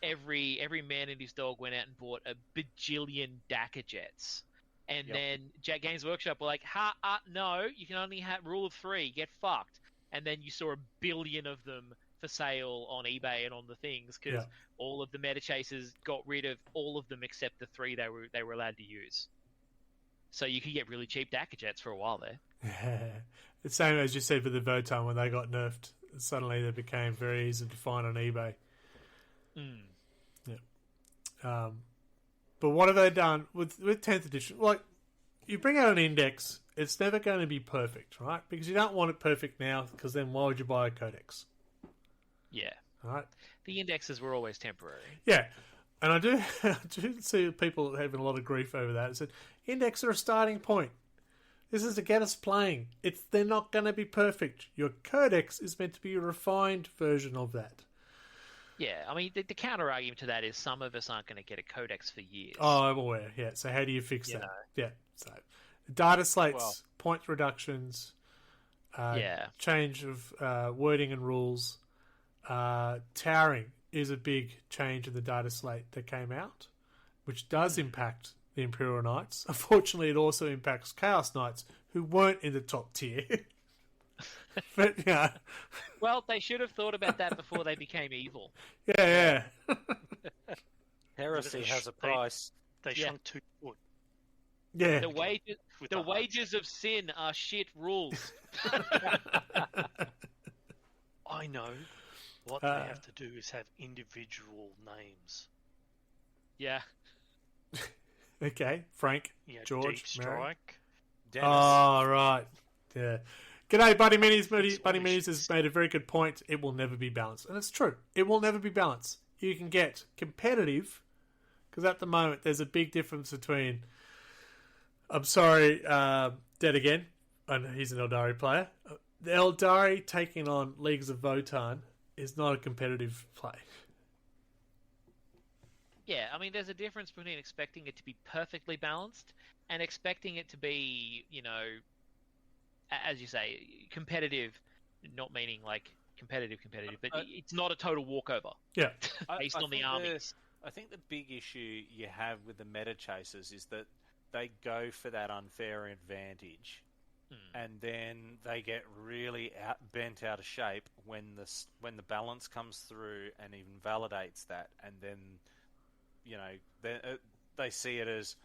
Every man and his dog went out and bought a bajillion Dakar Jets. And Yep. then Games Workshop were like, no, you can only have rule of 3, get fucked. And then you saw a billion of them for sale on eBay and on the things, because Yeah. all of the meta chasers got rid of all of them except the 3 they were allowed to use. So you could get really cheap Dakar Jets for a while there. The same as you said with the Votan when they got nerfed. Suddenly they became very easy to find on eBay. But what have they done with 10th edition? Like, you bring out an index, it's never going to be perfect, right? Because you don't want it perfect now, because then why would you buy a codex? Yeah. Right? The indexes were always temporary. Yeah. And I do see people having a lot of grief over that. It said, index are a starting point. This is to get us playing. They're not going to be perfect. Your codex is meant to be a refined version of that. Yeah, I mean, the counter argument to that is some of us aren't going to get a codex for years. Oh, I'm aware. Yeah. So how do you fix You that? know. Yeah. So data slates, Well- point reductions, Yeah. change of wording and rules. Towering is a big change in the data slate that came out, which does impact the Imperial Knights. Unfortunately, it also impacts Chaos Knights, who weren't in the top tier. But yeah, Well, they should have thought about that before they became evil. yeah. Heresy has a price. They Yeah. shrunk 2 foot. Yeah. The wages, With the the hearts. wages of sin are shit rules. I know. What they have to do is have individual names. Yeah. Okay, Frank, You know, George, Deep Mary. Strike. Dennis, Oh, right. Yeah. G'day, Buddy Minis. Buddy Minis has made a very good point. It will never be balanced. And it's true. It will never be balanced. You can get competitive, because at the moment there's a big difference between, I'm sorry, Dead Again, and he's an Eldari player. The Eldari taking on Leagues of Votan is not a competitive play. Yeah, I mean, there's a difference between expecting it to be perfectly balanced and expecting it to be, as you say, competitive, not meaning like competitive, but it's not a total walkover Yeah. based on the think armies. I think the big issue you have with the meta chasers is that they go for that unfair advantage, and then they get really bent out of shape when the balance comes through and even validates that, and then they see it as,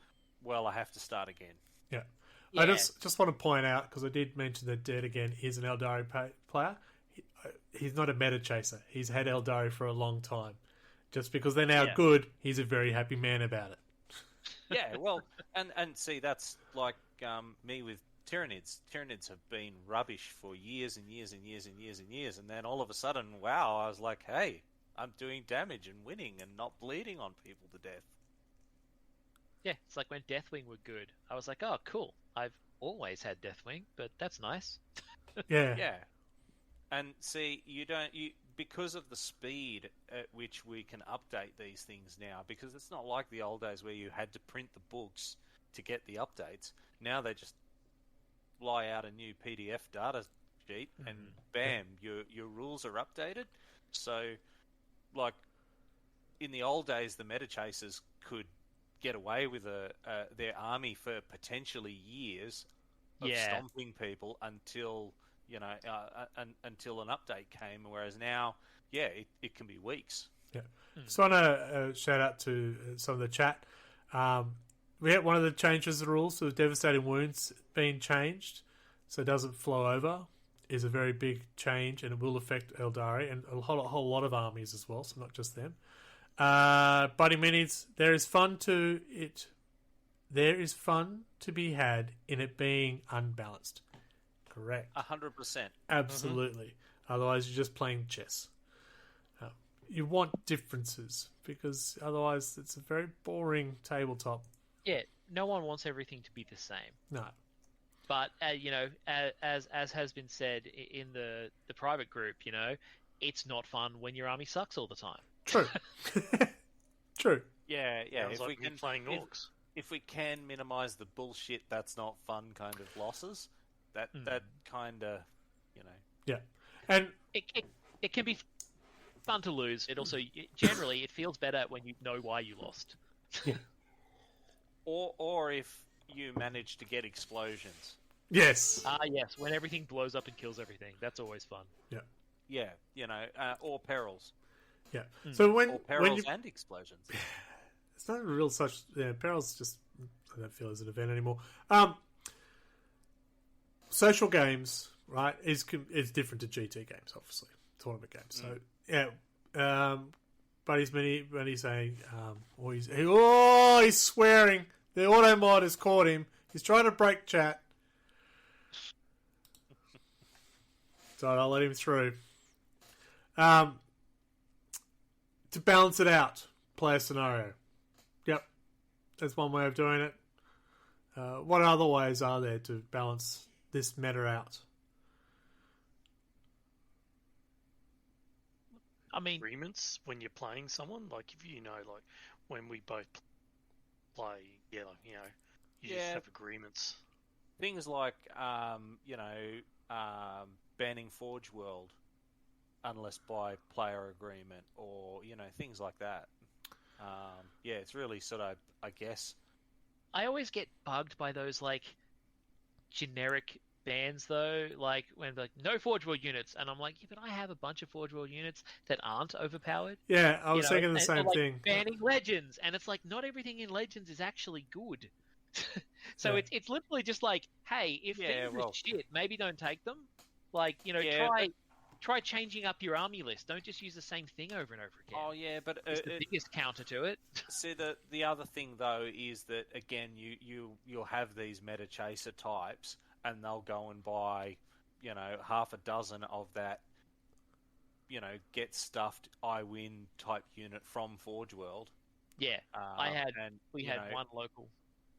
well, I have to start again. Yeah. Yeah. I just want to point out, because I did mention that Dead Again is an Eldari player. He's not a meta chaser. He's had Eldari for a long time. Just because they're now good, he's a very happy man about it. Yeah, well, and see, that's like me with Tyranids. Tyranids have been rubbish for years and years and years and years and years, and then all of a sudden, wow, I was like, hey, I'm doing damage and winning and not bleeding on people to death. Yeah, it's like when Deathwing were good. I was like, oh, cool. I've always had Deathwing, but that's nice. Yeah. Yeah. And see, because of the speed at which we can update these things now, because it's not like the old days where you had to print the books to get the updates. Now they just fly out a new PDF data sheet and bam, your rules are updated. So, like, in the old days, the meta chasers could get away with their army for potentially years of stomping people until until an update came. Whereas now, it can be weeks. Yeah. So I want to shout out to some of the chat. We had one of the changes of the rules, so the devastating wounds being changed, so it doesn't flow over, is a very big change, and it will affect Eldari and a whole lot of armies as well, so not just them. Buddy Minis, there is fun to be had in it being unbalanced. Correct. 100%. Absolutely. Otherwise, you're just playing chess. You want differences, because otherwise it's a very boring tabletop. Yeah, no one wants everything to be the same. No. But as has been said in the private group, it's not fun when your army sucks all the time. True. True. Yeah. Sounds like me playing orcs. If we can minimise the bullshit, that's not fun kind of losses, that kind of, Yeah, and it can be fun to lose. It also generally it feels better when you know why you lost. Yeah. Or if you manage to get explosions. Yes. Yes, when everything blows up and kills everything, that's always fun. Yeah. Yeah, or perils. Yeah. So or perils and explosions. It's not a real such. Yeah, perils just I don't feel as an event anymore. Social games, right, is different to GT games, obviously, tournament games. So yeah, Buddy's saying, he's swearing. The auto mod has caught him. He's trying to break chat. So I'll let him through. To balance it out, play a scenario. Yep, that's one way of doing it. What other ways are there to balance this meta out? I mean, agreements when you're playing someone, like if like when we both play, you just have agreements. Things like banning Forge World unless by player agreement, or things like that. It's really sort of, I guess. I always get bugged by those like generic bans though, like when like no Forge World units, and I'm like, yeah, but I have a bunch of Forge World units that aren't overpowered. Yeah, I was thinking the same thing. Banning Legends, and it's like not everything in Legends is actually good. So it's literally just like, hey, if things are shit, maybe don't take them. Like try changing up your army list. Don't just use the same thing over and over again. Oh yeah, but it's the biggest counter to it. See, the other thing though is that again, you'll have these meta chaser types, and they'll go and buy, half a dozen of that, get stuffed, I win type unit from Forge World. Yeah, we had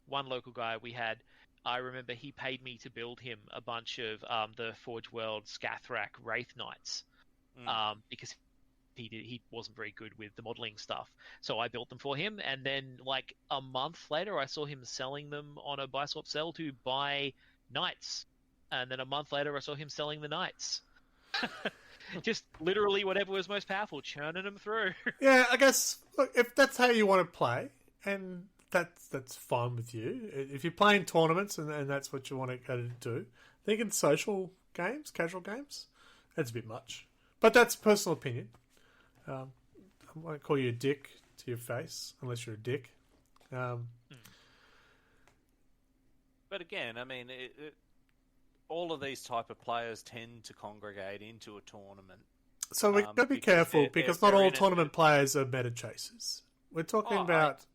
one local guy. I remember he paid me to build him a bunch of the Forge World Scathrak Wraith Knights, because he wasn't very good with the modeling stuff. So I built them for him, and then like a month later, I saw him selling them on a buy swap sell to buy Knights, and then a month later, I saw him selling the Knights. Just literally whatever was most powerful, churning them through. Yeah, I guess look, if that's how you want to play, and that's fine with you. If you're playing tournaments and that's what you want to go to do, I think in social games, casual games, that's a bit much. But that's personal opinion. I won't call you a dick to your face unless you're a dick. But again, I mean, all of these type of players tend to congregate into a tournament. So we've got to be because careful because not they're all in it. tournament players are meta chasers. We're talking about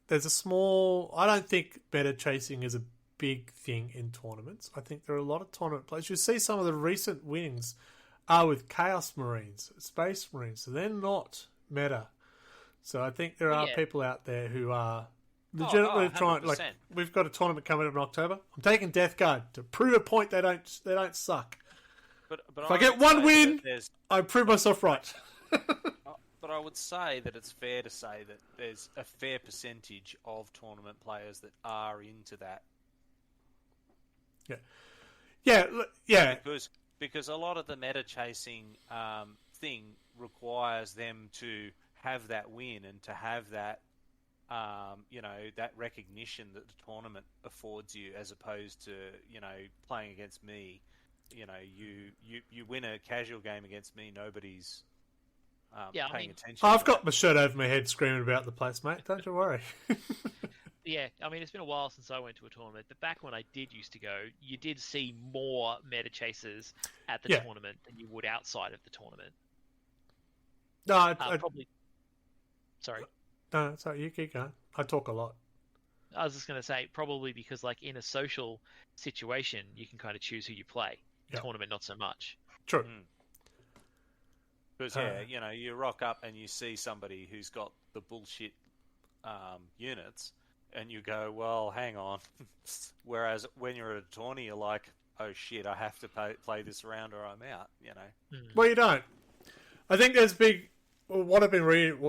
there's a small. I don't think meta chasing is a big thing in tournaments. I think there are a lot of tournament players. You see some of the recent wins are with Chaos Marines, Space Marines. So they're not meta. So I think there are people out there who are legitimately trying. Like 100%. we've got a tournament coming up in October. I'm taking Death Guard to prove a point they don't suck. But If I get one win, there's I prove myself right. But I would say that it's fair to say that there's a fair percentage of tournament players that are into that. Yeah. Because a lot of the meta chasing thing requires them to have that win and to have that that recognition that the tournament affords you, as opposed to playing against me. You win a casual game against me, nobody's paying attention. I've got my shirt over my head screaming about the place, mate. Don't you worry. Yeah, I mean, it's been a while since I went to a tournament, but back when I did used to go, you did see more meta chasers at the tournament than you would outside of the tournament. No, I probably. Sorry. No, sorry, you keep going. I talk a lot. I was just going to say, probably because, like, in a social situation, you can kind of choose who you play. Tournament, not so much. True. Because, you rock up and you see somebody who's got the bullshit units, and you go, well, hang on. Whereas when you're at a tourney, you're like, oh, shit, I have to play this round or I'm out, Well, you don't. I think there's big... Well, what I've been reading,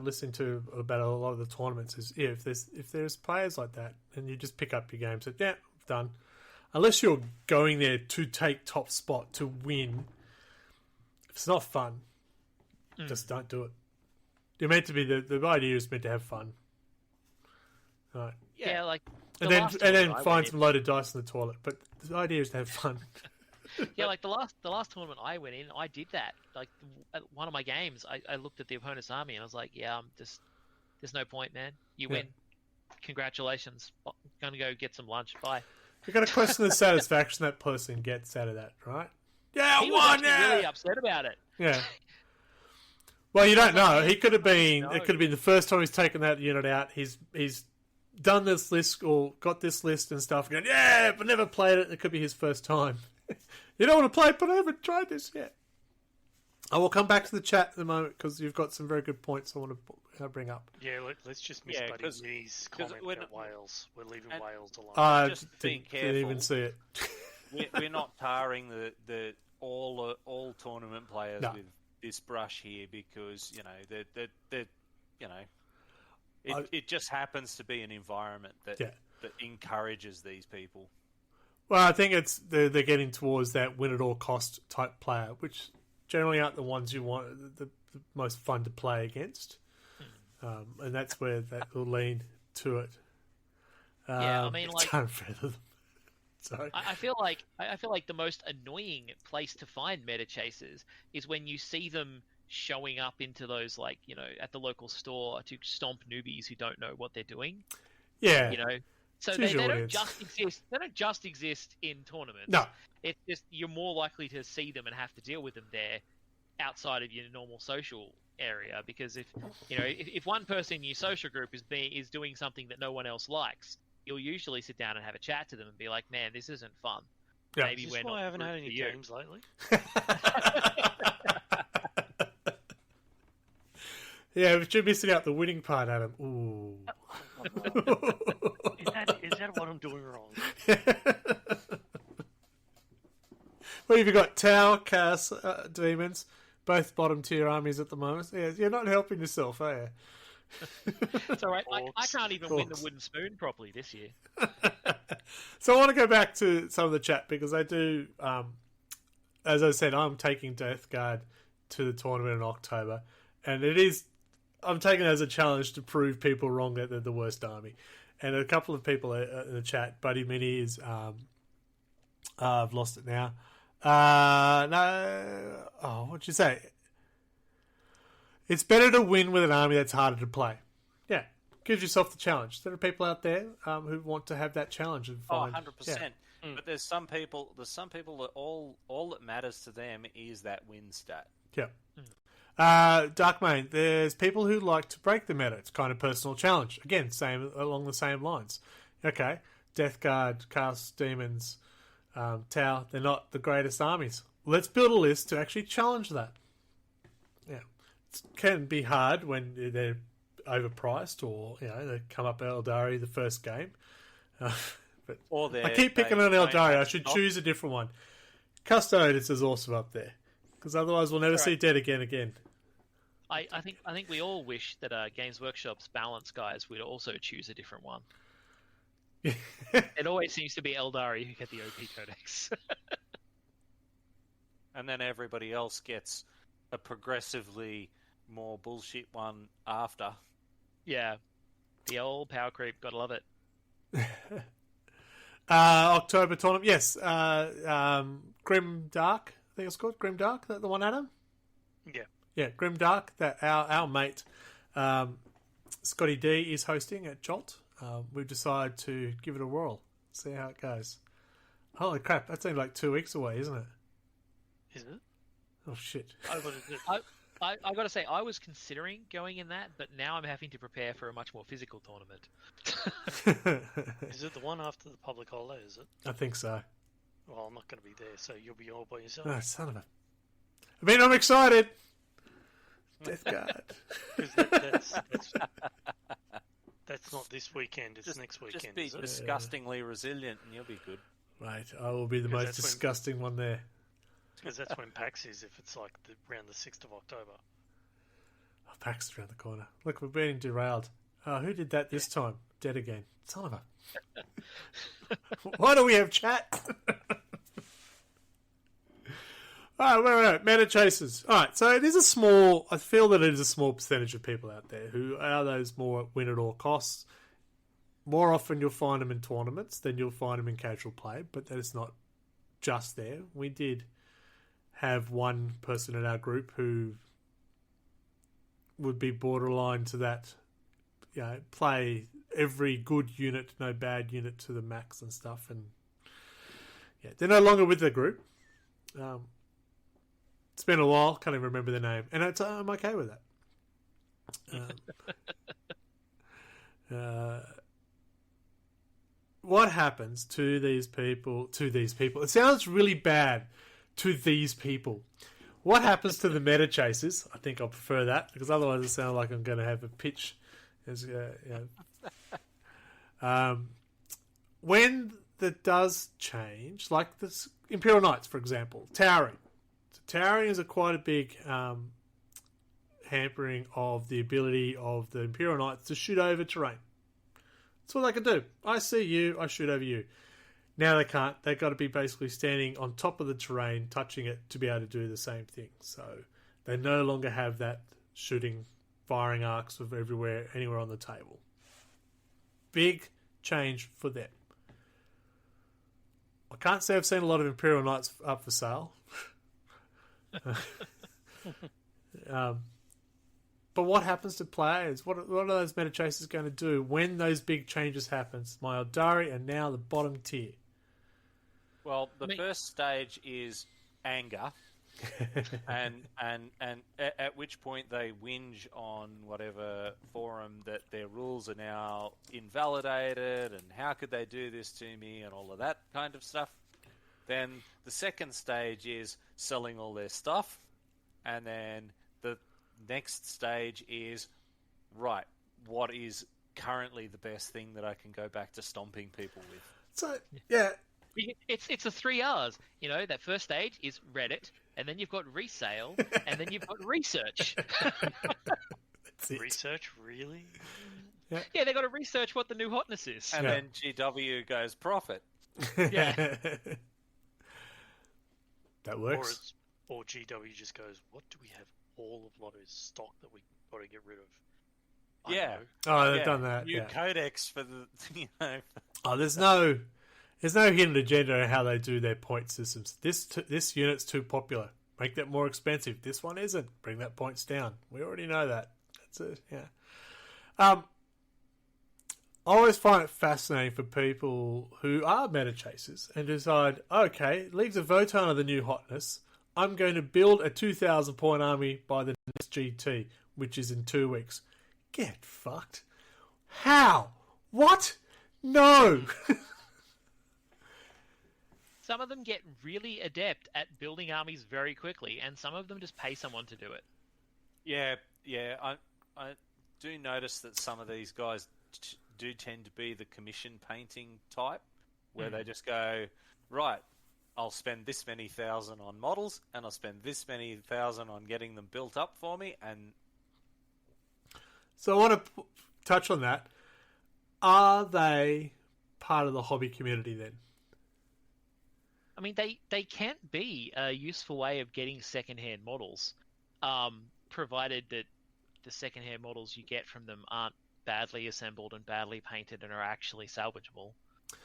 listening to about a lot of the tournaments is if there's players like that and you just pick up your game, so done. Unless you're going there to take top spot to win, if it's not fun, just don't do it. You're meant to be the idea is meant to have fun, right? Yeah, like and then find some loaded dice in the toilet. But the idea is to have fun. Yeah, like the last tournament I went in, I did that. Like at one of my games, I looked at the opponent's army and I was like, yeah, there's no point, man. You win. Congratulations. I'm gonna go get some lunch. Bye. You've got to question the satisfaction that person gets out of that, right? Yeah, he was actually really upset about it. Yeah. Well, you don't know. He could have been. It could have been the first time he's taken that unit out. He's done this list or got this list and stuff. Going, yeah, but never played it. It could be his first time. You don't want to play it, but I haven't tried this yet. I will come back to the chat in a moment because you've got some very good points I want to bring up. Yeah, let's just miss Buddy Minnie's comment about Wales. We're leaving Wales alone. I Just didn't careful. even see it. We're not tarring the all tournament players with this brush here because it just happens to be an environment that encourages these people. Well, I think they're getting towards that win at all cost type player, which generally aren't the ones you want the most fun to play against, and that's where that will lean to it. Yeah, I mean, like, don't feather them. Sorry. I feel like the most annoying place to find meta chasers is when you see them showing up into those, like, at the local store to stomp newbies who don't know what they're doing. Yeah, So they don't just exist. They don't just exist in tournaments. No, it's just you're more likely to see them and have to deal with them there, outside of your normal social area. Because if one person in your social group is doing something that no one else likes, you'll usually sit down and have a chat to them and be like, "Man, this isn't fun." Yeah. Maybe Is we're this not. why I haven't had the any group for you. games lately? Yeah, but you're missing out the winning part, Adam. Ooh. Is that what I'm doing wrong? Well, you've got Tau, Chaos, Demons, both bottom tier armies at the moment. Yeah, you're not helping yourself, are you? It's all right. I can't even win the wooden spoon properly this year. So I want to go back to some of the chat because I do, as I said, I'm taking Death Guard to the tournament in October, and I'm taking it as a challenge to prove people wrong that they're the worst army. And a couple of people in the chat, Buddy Mini is, I've lost it now. What'd you say? It's better to win with an army that's harder to play. Yeah, gives yourself the challenge. There are people out there who want to have that challenge and find. 100%. But there's some people that all that matters to them is that win stat. Yeah. Darkmane, there's people who like to break the meta. It's kind of personal challenge. Again, same along the same lines. Okay, Death Guard, Chaos Demons, Tau, they're not the greatest armies. Let's build a list to actually challenge that. Yeah. It can be hard when they're overpriced or, they come up Eldari the first game. But Or I keep picking on Eldari. I should choose a different one. Custodes is also up there. Because otherwise we'll never see Dead again. I think we all wish that Games Workshop's balance guys would also choose a different one. It always seems to be Eldari who get the OP Codex. And then everybody else gets a progressively more bullshit one after. Yeah. The old power creep, gotta love it. October tournament, yes. Grim Dark, I think it's called Grim Dark. That the one, Adam? Yeah, Grim Dark. That our mate Scotty D is hosting at Jolt. We've decided to give it a whirl, see how it goes. Holy crap! That's only like 2 weeks away, isn't it? Is it? Oh shit! I got to say, I was considering going in that, but now I'm having to prepare for a much more physical tournament. Is it the one after the public holiday, is it? I think so. Well, I'm not going to be there, so you'll be all by yourself. Oh, son of a... I mean, I'm excited! Death Guard. 'Cause that's not this weekend, it's next weekend, Just be is it? disgustingly resilient and you'll be good. Right, I will be the Because most that's when- disgusting one there. Because that's when PAX is, if it's like around the 6th of October. Oh, PAX is around the corner. Look, we're being derailed. Oh, who did that this time? Dead again. Son of a... Why do we have chat? Alright, where are we? Meta chasers. Alright, so it is a small... I feel that it is a small percentage of people out there who are those more win at all costs. More often you'll find them in tournaments than you'll find them in casual play, but that is not just there. We did have one person in our group who would be borderline to that, play every good unit, no bad unit to the max and stuff. And they're no longer with the group. It's been a while, can't even remember the name, and I'm okay with that. What happens to these people? It sounds really bad. To these people. What happens to the meta chasers? I think I'll prefer that, because otherwise it sounds like I'm going to have a pitch. When that does change, like this Imperial Knights, for example, towering. So towering is quite a big hampering of the ability of the Imperial Knights to shoot over terrain. That's all they can do. I see you, I shoot over you. Now they can't. They've got to be basically standing on top of the terrain, touching it to be able to do the same thing. So they no longer have that shooting, firing arcs of anywhere on the table. Big change for them. I can't say I've seen a lot of Imperial Knights up for sale. But what happens to players? What are those meta chasers going to do when those big changes happen? My Eldari are now the bottom tier. Well, the first stage is anger, and at which point they whinge on whatever forum that their rules are now invalidated, and how could they do this to me, and all of that kind of stuff. Then the second stage is selling all their stuff, and then the next stage is, right, what is currently the best thing that I can go back to stomping people with? So, yeah. It's a 3 R's. That first stage is Reddit, and then you've got resale, and then you've got research. That's it. Research, really? Yeah, they've got to research what the new hotness is. And then GW goes profit. Yeah. That works. Or GW just goes, what do we have all of Lotto's stock that we got to get rid of? I Yeah. know. Oh, they've done that. New Yeah. codex for the, Oh, there's no hidden agenda in how they do their point systems. This unit's too popular. Make that more expensive. This one isn't. Bring that points down. We already know that. That's it. Yeah. I always find it fascinating for people who are meta chasers and decide, okay, Leagues of Votann are the new hotness. I'm going to build a 2,000 point army by the next GT, which is in 2 weeks. Get fucked. How? What? No. Some of them get really adept at building armies very quickly, and some of them just pay someone to do it. Yeah. I do notice that some of these guys do tend to be the commission painting type, where they just go, right, I'll spend this many thousand on models, and I'll spend this many thousand on getting them built up for me, and... So I want to touch on that. Are they part of the hobby community then? I mean, they can be a useful way of getting second-hand models, provided that the second-hand models you get from them aren't badly assembled and badly painted and are actually salvageable.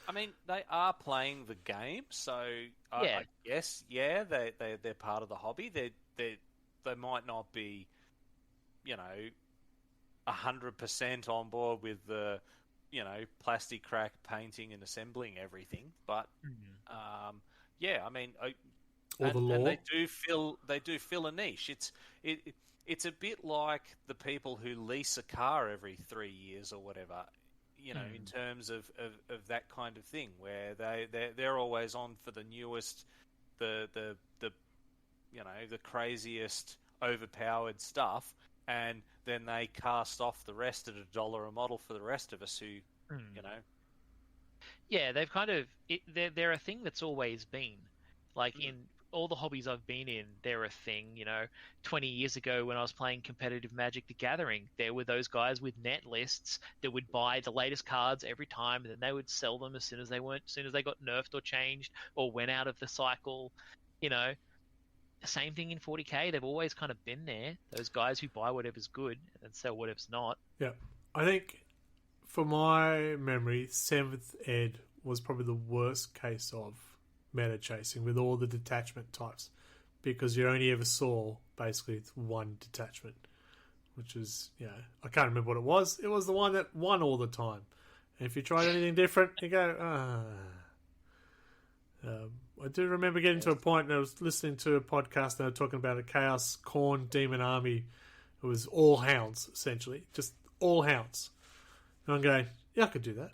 I mean, they are playing the game, so I guess, they're part of the hobby. They might not be, 100% on board with the, plastic crack painting and assembling everything, but I mean, or the law. and they do fill a niche. It's a bit like the people who lease a car every 3 years or whatever. In terms of that kind of thing, where they're always on for the newest, the craziest, overpowered stuff, and then they cast off the rest at $1 a model for the rest of us who, Yeah, they've kind of... They're a thing that's always been. Like, in all the hobbies I've been in, they're a thing. 20 years ago when I was playing competitive Magic the Gathering, there were those guys with net lists that would buy the latest cards every time, and then they would sell them as soon as they got nerfed or changed or went out of the cycle. Same thing in 40k. They've always kind of been there. Those guys who buy whatever's good and sell whatever's not. Yeah, I think for my memory, 7th Ed was probably the worst case of meta chasing with all the detachment types, because you only ever saw basically one detachment, which is, I can't remember what it was. It was the one that won all the time. And if you tried anything different, you go, I do remember getting to a point, and I was listening to a podcast, and they were talking about a Chaos Khorne Demon army. It was all hounds, essentially. Just all hounds. And I'm going, I could do that.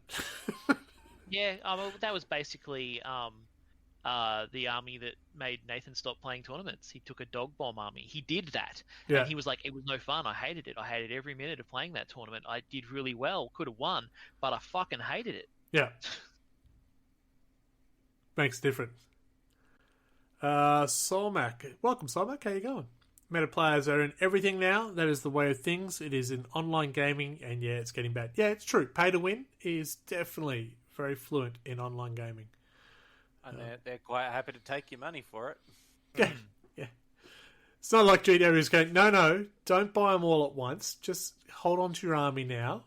Yeah, that was basically... the army that made Nathan stop playing tournaments. He took a dog bomb army. He did that. Yeah. And he was like, it was no fun. I hated it. I hated every minute of playing that tournament. I did really well. Could have won, but I fucking hated it. Yeah. Makes a difference. Solmac. Welcome, Solmac. How you going? Meta players are in everything now. That is the way of things. It is in online gaming, and it's getting bad. Yeah, it's true. Pay to win is definitely very fluent in online gaming. And they're quite happy to take your money for it. Yeah. It's not like GW is going, no, don't buy them all at once. Just hold on to your army now.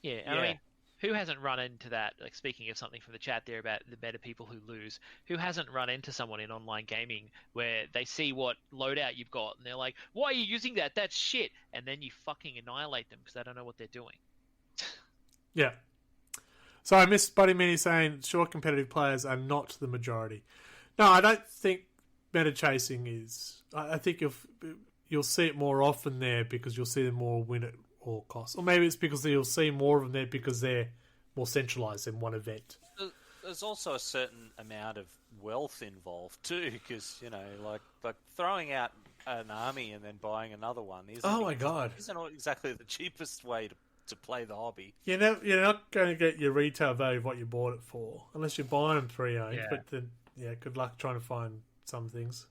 Yeah, I mean, who hasn't run into that? Like, speaking of something from the chat there about the better people who lose, who hasn't run into someone in online gaming where they see what loadout you've got and they're like, why are you using that? That's shit. And then you fucking annihilate them because they don't know what they're doing. Yeah. So I missed Buddy Mini saying, sure, competitive players are not the majority. No, I don't think meta chasing is. I think you'll see it more often there because you'll see them more win at all costs. Or maybe it's because you'll see more of them there because they're more centralised in one event. There's also a certain amount of wealth involved too, because like throwing out an army and then buying another one isn't exactly the cheapest way to play the hobby. You're not going to get your retail value of what you bought it for unless you're buying them pre-owned. Yeah. But then, good luck trying to find some things.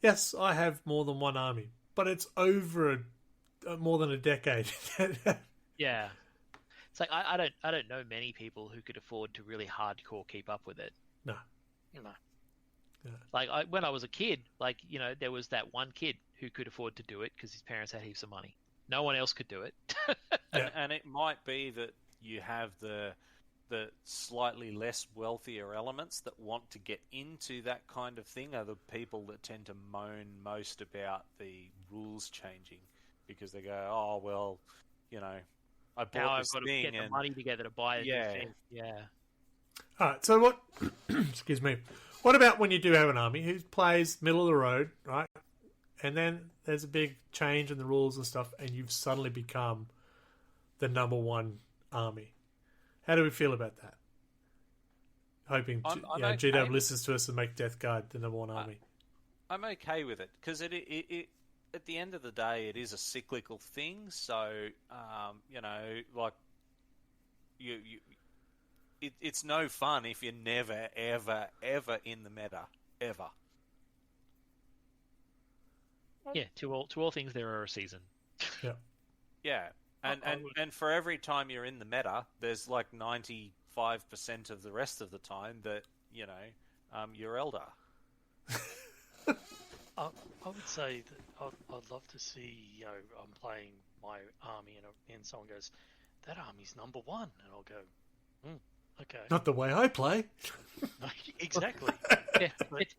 Yes, I have more than one army, but it's over more than a decade. Yeah, it's like I don't know many people who could afford to really hardcore keep up with it. No. Yeah. Like when I was a kid, there was that one kid who could afford to do it because his parents had heaps of money. No one else could do it. And it might be that you have the slightly less wealthier elements that want to get into that kind of thing are the people that tend to moan most about the rules changing, because they go, oh, well, I Now bought I've this got to thing get the and money together to buy it. Yeah. Yeah. All right, so what... excuse me. What about when you do have an army who plays middle of the road, right? And then there's a big change in the rules and stuff, and you've suddenly become the number one army. How do we feel about that? Hoping I'm GW okay. listens to us and make Death Guard the number one army. I'm okay with it because it at the end of the day, it is a cyclical thing. So like it's no fun if you're never, ever, ever in the meta ever. Yeah. To all things, there are a season. Yeah, and for every time you're in the meta, there's like 95% of the rest of the time that you're Elder. I would say that I'd love to see, I'm playing my army and someone goes, that army's number one. And I'll go, okay. Not the way I play. Exactly. Yeah,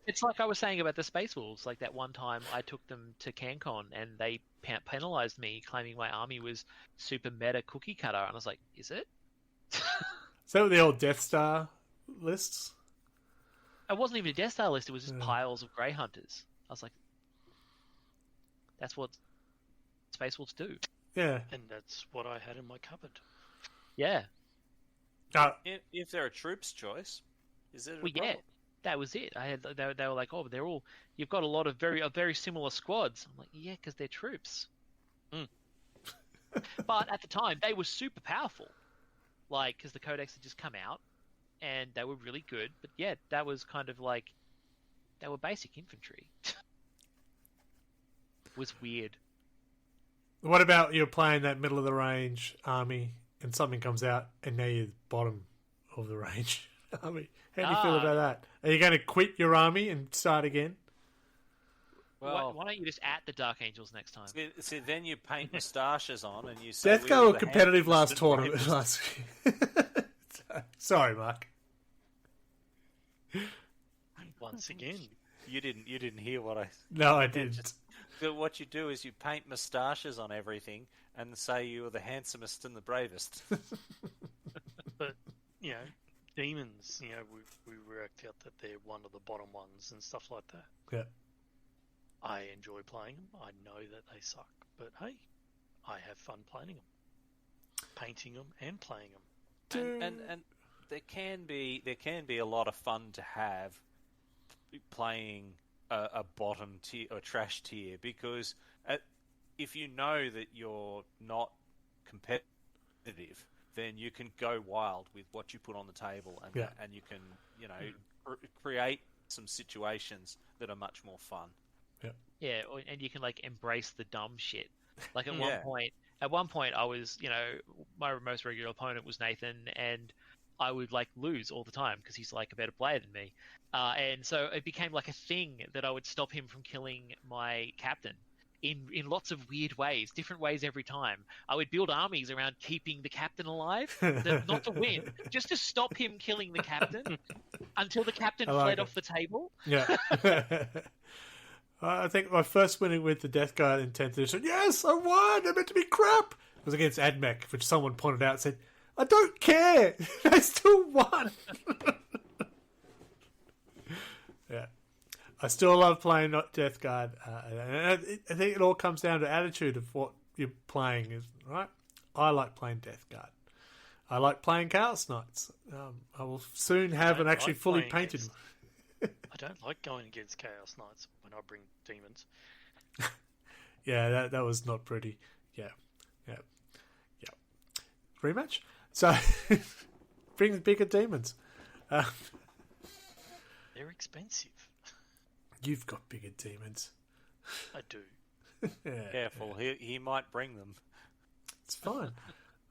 it's like I was saying about the Space Wolves. Like that one time I took them to CanCon and they penalized me, claiming my army was super meta cookie cutter. And I was like, is it? Is that what the old Death Star lists? It wasn't even a Death Star list. It was just piles of Grey Hunters. I was like, that's what Space Wolves do. Yeah. And that's what I had in my cupboard. Yeah. If they're a troops choice, is it a Well, yeah. problem? That was it. They were like, oh, they're all. You've got a lot of very similar squads. I'm like, yeah, because they're troops. But at the time, they were super powerful. Like, because the Codex had just come out, and they were really good. But yeah, that was kind of like, they were basic infantry. It was weird. What about you're playing that middle of the range army and something comes out and now you're bottom of the range army? How do you feel about that? Are you going to quit your army and start again? Well, why don't you just at the Dark Angels next time? see, then you paint moustaches on and you say Death we Guard were were the competitive handsomest last and tournament. bravest. Sorry, Mark. Once again. You didn't hear what I. No, I didn't. But what you do is you paint moustaches on everything and say you were the handsomest and the bravest. But, demons, we worked out that they're one of the bottom ones and stuff like that. Yeah. I enjoy playing them. I know that they suck. But hey, I have fun playing them. Painting them and playing them. And there can be a lot of fun to have playing a bottom tier or trash tier because if you know that you're not competitive, then you can go wild with what you put on the table and you can create some situations that are much more fun. Yeah, and you can like embrace the dumb shit. Like at one point, I was, my most regular opponent was Nathan, and I would like lose all the time because he's like a better player than me, and so it became like a thing that I would stop him from killing my captain in lots of weird ways, different ways every time. I would build armies around keeping the captain alive, not to win, just to stop him killing the captain until the captain fled off the table. Yeah. I think my first winning with the Death Guard in 10th edition, yes, I won! I meant to be crap! It was against Admech, which someone pointed out and said, I don't care! I still won! Yeah. I still love playing Death Guard. I think it all comes down to attitude of what you're playing, right? I like playing Death Guard. I like playing Chaos Knights. I will soon have an actually fully painted one. I don't like going against Chaos Knights when I bring demons. Yeah, that was not pretty. Yeah. Rematch? So, bring bigger demons. They're expensive. You've got bigger demons. I do. Yeah. Careful, he might bring them. It's fine.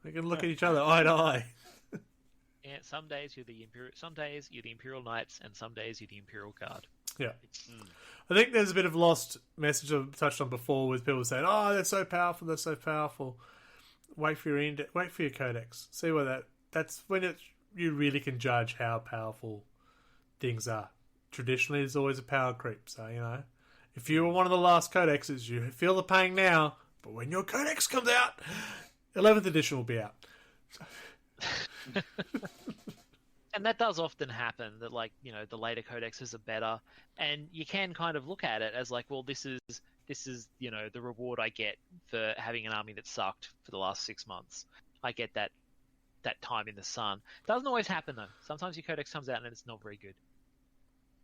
We can look at each other eye to eye. Yeah, some days you're the Imperial Knights, and some days you're the Imperial Guard. Yeah. I think there's a bit of lost message I've touched on before with people saying, "Oh, they're so powerful. Wait for your codex. See what that's when you really can judge how powerful things are. Traditionally, there's always a power creep. So if you were one of the last codexes, you feel the pain now. But when your codex comes out, 11th edition will be out. And that does often happen, that, like, you know, the later codexes are better, and you can kind of look at it as like, well, this is, you know, the reward I get for having an army that sucked for the last 6 months. I get that time in the sun. Doesn't always happen though. Sometimes your codex comes out and it's not very good.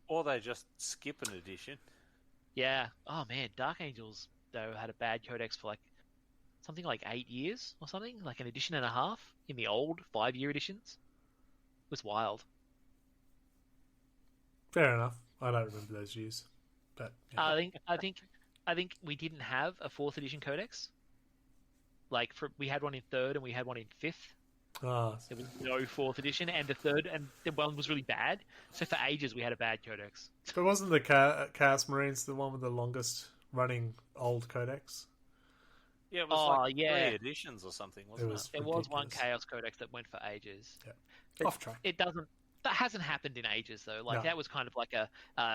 Or they just skip an edition. Yeah. Oh man, Dark Angels though had a bad codex for like something like 8 years or something, like an edition and a half in the old 5-year editions. It was wild. Fair enough. I don't remember those years, but yeah. I think we didn't have a 4th edition codex. Like, we had one in 3rd and we had one in 5th. Ah, There was no 4th edition, and the 3rd and the one was really bad. So for ages we had a bad codex. but wasn't the Chaos Marines the one with the longest running old codex? Yeah, it was yeah. 3 editions or something, wasn't it? was There was one ridiculous. Chaos Codex that went for ages. Yeah. But Off track. that hasn't happened in ages though. Like No. that was kind of like a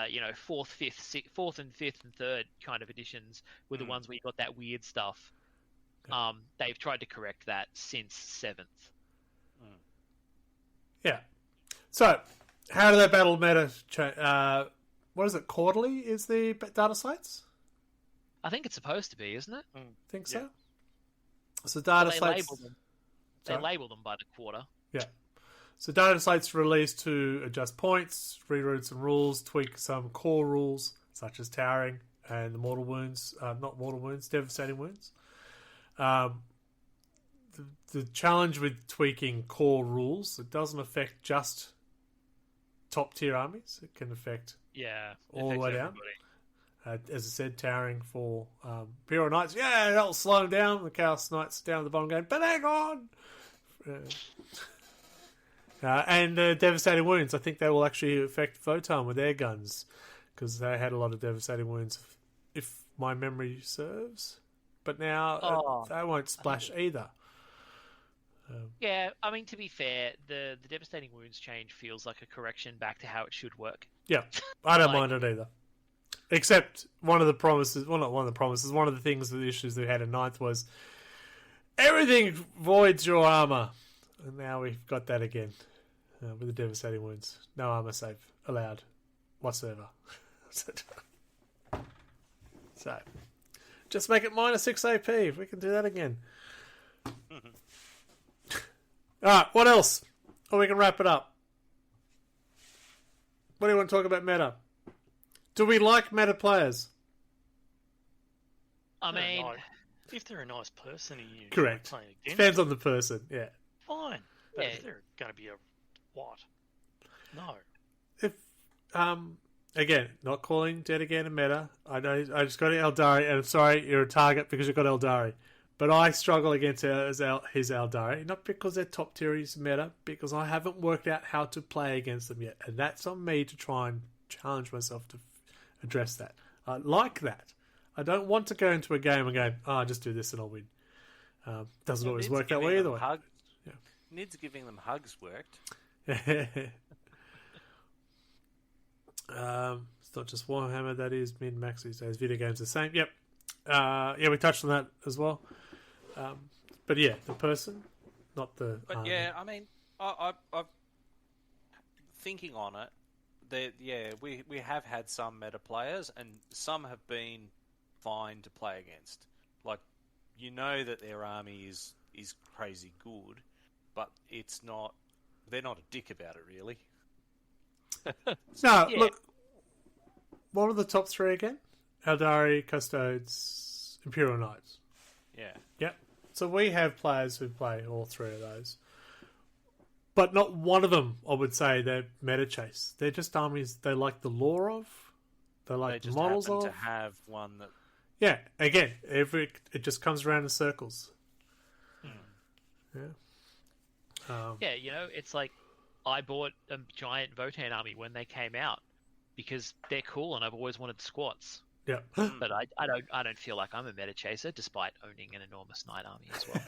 you know, 4th, 5th, 4th and 5th and 3rd kind of editions were the ones where you got that weird stuff. Yeah. They've tried to correct that since 7th. Yeah. So, how do they battle meta? What is it? Quarterly is the data slates? I think it's supposed to be, isn't it? Think so. So data They slates. label them. They Sorry? label them by the quarter. Yeah. So data slates released to adjust points, rewrite some rules, tweak some core rules such as towering and the mortal wounds, not mortal wounds, devastating wounds. The challenge with tweaking core rules, it doesn't affect just top tier armies. It can affect Yeah. all the affects way down. everybody. As I said, towering for Imperial Knights. Yeah, that'll slow them down. The Chaos Knights down at the bottom going, but hang on! And devastating wounds. I think they will actually affect Votan with their guns because they had a lot of devastating wounds, if my memory serves. But now they won't splash either. Yeah, I mean, to be fair, the devastating wounds change feels like a correction back to how it should work. Yeah, I don't Like- mind it either. Except one of the promises, well, not one of the promises, one of the things, the issues they had in ninth was everything voids your armor. And now we've got that again with the devastating wounds. No armor save allowed whatsoever. So, just make it -6 AP if we can do that again. Alright, what else? Or we can wrap it up. What do you want to talk about meta? Do we like meta players? I mean, if they're a nice person and you Correct. playing against Depends them, on the person, yeah. fine. But Yeah. if they're going to be a what? No. If again, not calling Dead Again a meta. I know I just got Eldari, and I'm sorry, you're a target because you've got Eldari. But I struggle against his Eldari, not because they're top tier he's meta, because I haven't worked out how to play against them yet. And that's on me to try and challenge myself to address that. I like that. I don't want to go into a game and go, I'll just do this and I'll win. Doesn't always Nid's work that giving way either them way. Hugs. Yeah. Nid's giving them hugs worked. It's not just Warhammer, that is min-max these days. Video games are the same. Yep. Yeah, we touched on that as well. But yeah, the person, not the But army. yeah, I mean, I've thinking on it. We have had some meta players, and some have been fine to play against. Like, you know that their army is crazy good, but it's not. They're not a dick about it, really. No, Yeah. look. What are the top three again? Eldari, Custodes, Imperial Knights. Yeah. Yep. So we have players who play all three of those. But not one of them, I would say, they're meta chase. They're just armies they like the lore of. They They like the just models happen of. to have one that. Yeah, again, it just comes around in circles. Yeah. yeah, you know, it's like I bought a giant Votan army when they came out because they're cool and I've always wanted squats. Yeah. But I don't feel like I'm a meta chaser despite owning an enormous knight army as well.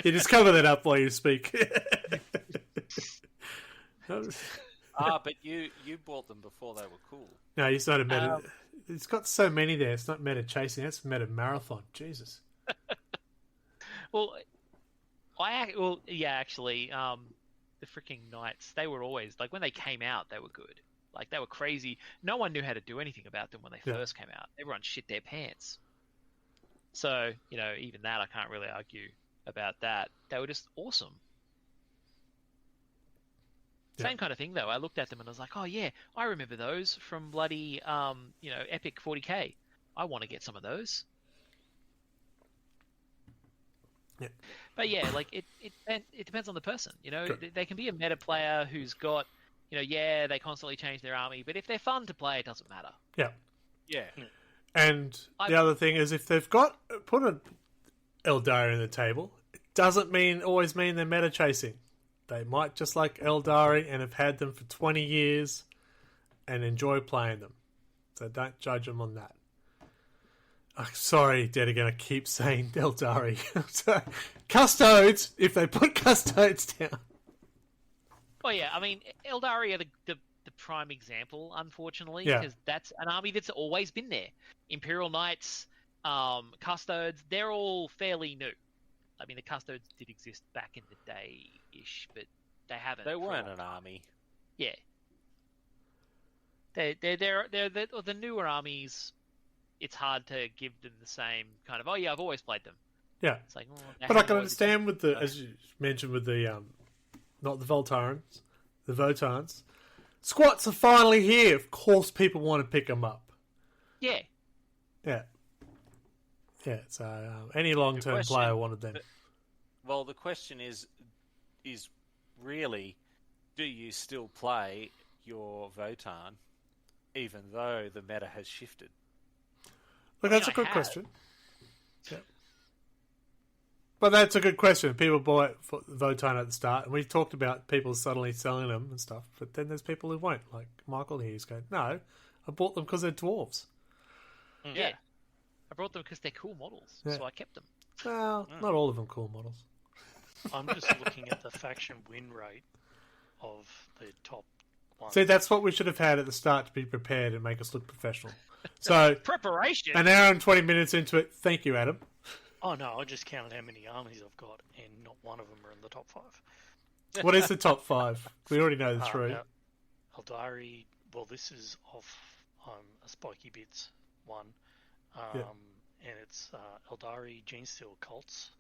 You just cover that up while you speak. But you bought them before they were cool. No, it's not a meta. It's got so many there. It's not meta chasing. It's meta marathon. Jesus. Well, actually, the freaking Knights, they were always like when they came out, they were good. Like they were crazy. No one knew how to do anything about them when they first came out. Everyone shit their pants. So even that I can't really argue about that. They were just awesome. Same kind of thing though. I looked at them and I was like, oh yeah, I remember those from bloody Epic 40K. I want to get some of those. Yeah. But yeah, like it depends on the person. They can be a meta player who's got, they constantly change their army, but if they're fun to play, it doesn't matter. Yeah. Yeah. And the other thing is, if they've put an Eldari on the table, it doesn't always mean they're meta chasing. They might just like Eldari and have had them for 20 years and enjoy playing them. So don't judge them on that. Sorry, Dead again. I keep saying Eldari. So, Custodes, if they put Custodes down. Well, yeah, I mean, Eldari are the prime example, unfortunately, Yeah. because that's an army that's always been there. Imperial Knights, Custodes, they're all fairly new. I mean, the Custodes did exist back in the day-ish, but they haven't. They for a weren't long an time. army. Yeah. They're the newer armies. It's hard to give them the same kind of, oh yeah, I've always played them. Yeah. It's like, But I can understand with as you mentioned, with the, not the Voltarans, the Votans. Squats are finally here. Of course people want to pick them up. Yeah. Yeah. Yeah, so any long-term question- player wanted them. Well, the question is really, do you still play your Votan, even though the meta has shifted? Look, I mean, that's a I good have. question. Yeah. But that's a good question. People bought Votan at the start, and we talked about people suddenly selling them and stuff, but then there's people who won't. Like Michael here is going, no, I bought them because they're dwarves. Yeah. I brought them because they're cool models, Yeah. so I kept them. Well, not all of them cool models. I'm just looking at the faction win rate of the top one. See, that's what we should have had at the start to be prepared and make us look professional. So, Preparation! an hour and 20 minutes into it, thank you, Adam. Oh no, I just counted how many armies I've got, and not one of them are in the top 5. What is the top 5? We already know the 3. Eldari, well, this is off a Spiky Bits one. Yeah. And it's Eldari, Genesteel Cults,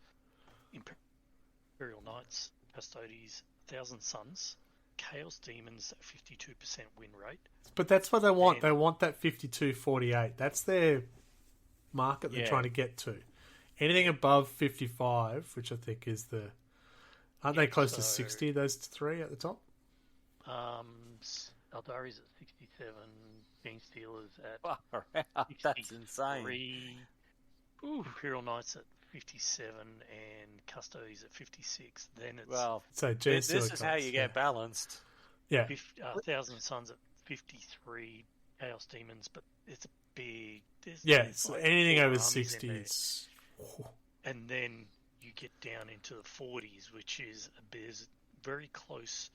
Imperial Knights, Custodes, Thousand Suns, Chaos Demons at 52% win rate. But that's what they want. And- They want that 52-48. That's their market they're Yeah. trying to get to. Anything above 55, which I think is the... Aren't they close to so- 60, those 3 at the top? Eldari's at 67, Genesteelers at Far out. That's insane. 63, Imperial Knights at 57, and Custodes at 56. Then it's Well, So, this Genestealer is how Cults, you get balanced. Yeah. Thousand Suns at 53, Chaos Demons, but it's a big... Yeah, there's so like anything 4 over armies 60 in there. is... And then you get down into the 40s, which is there's a very close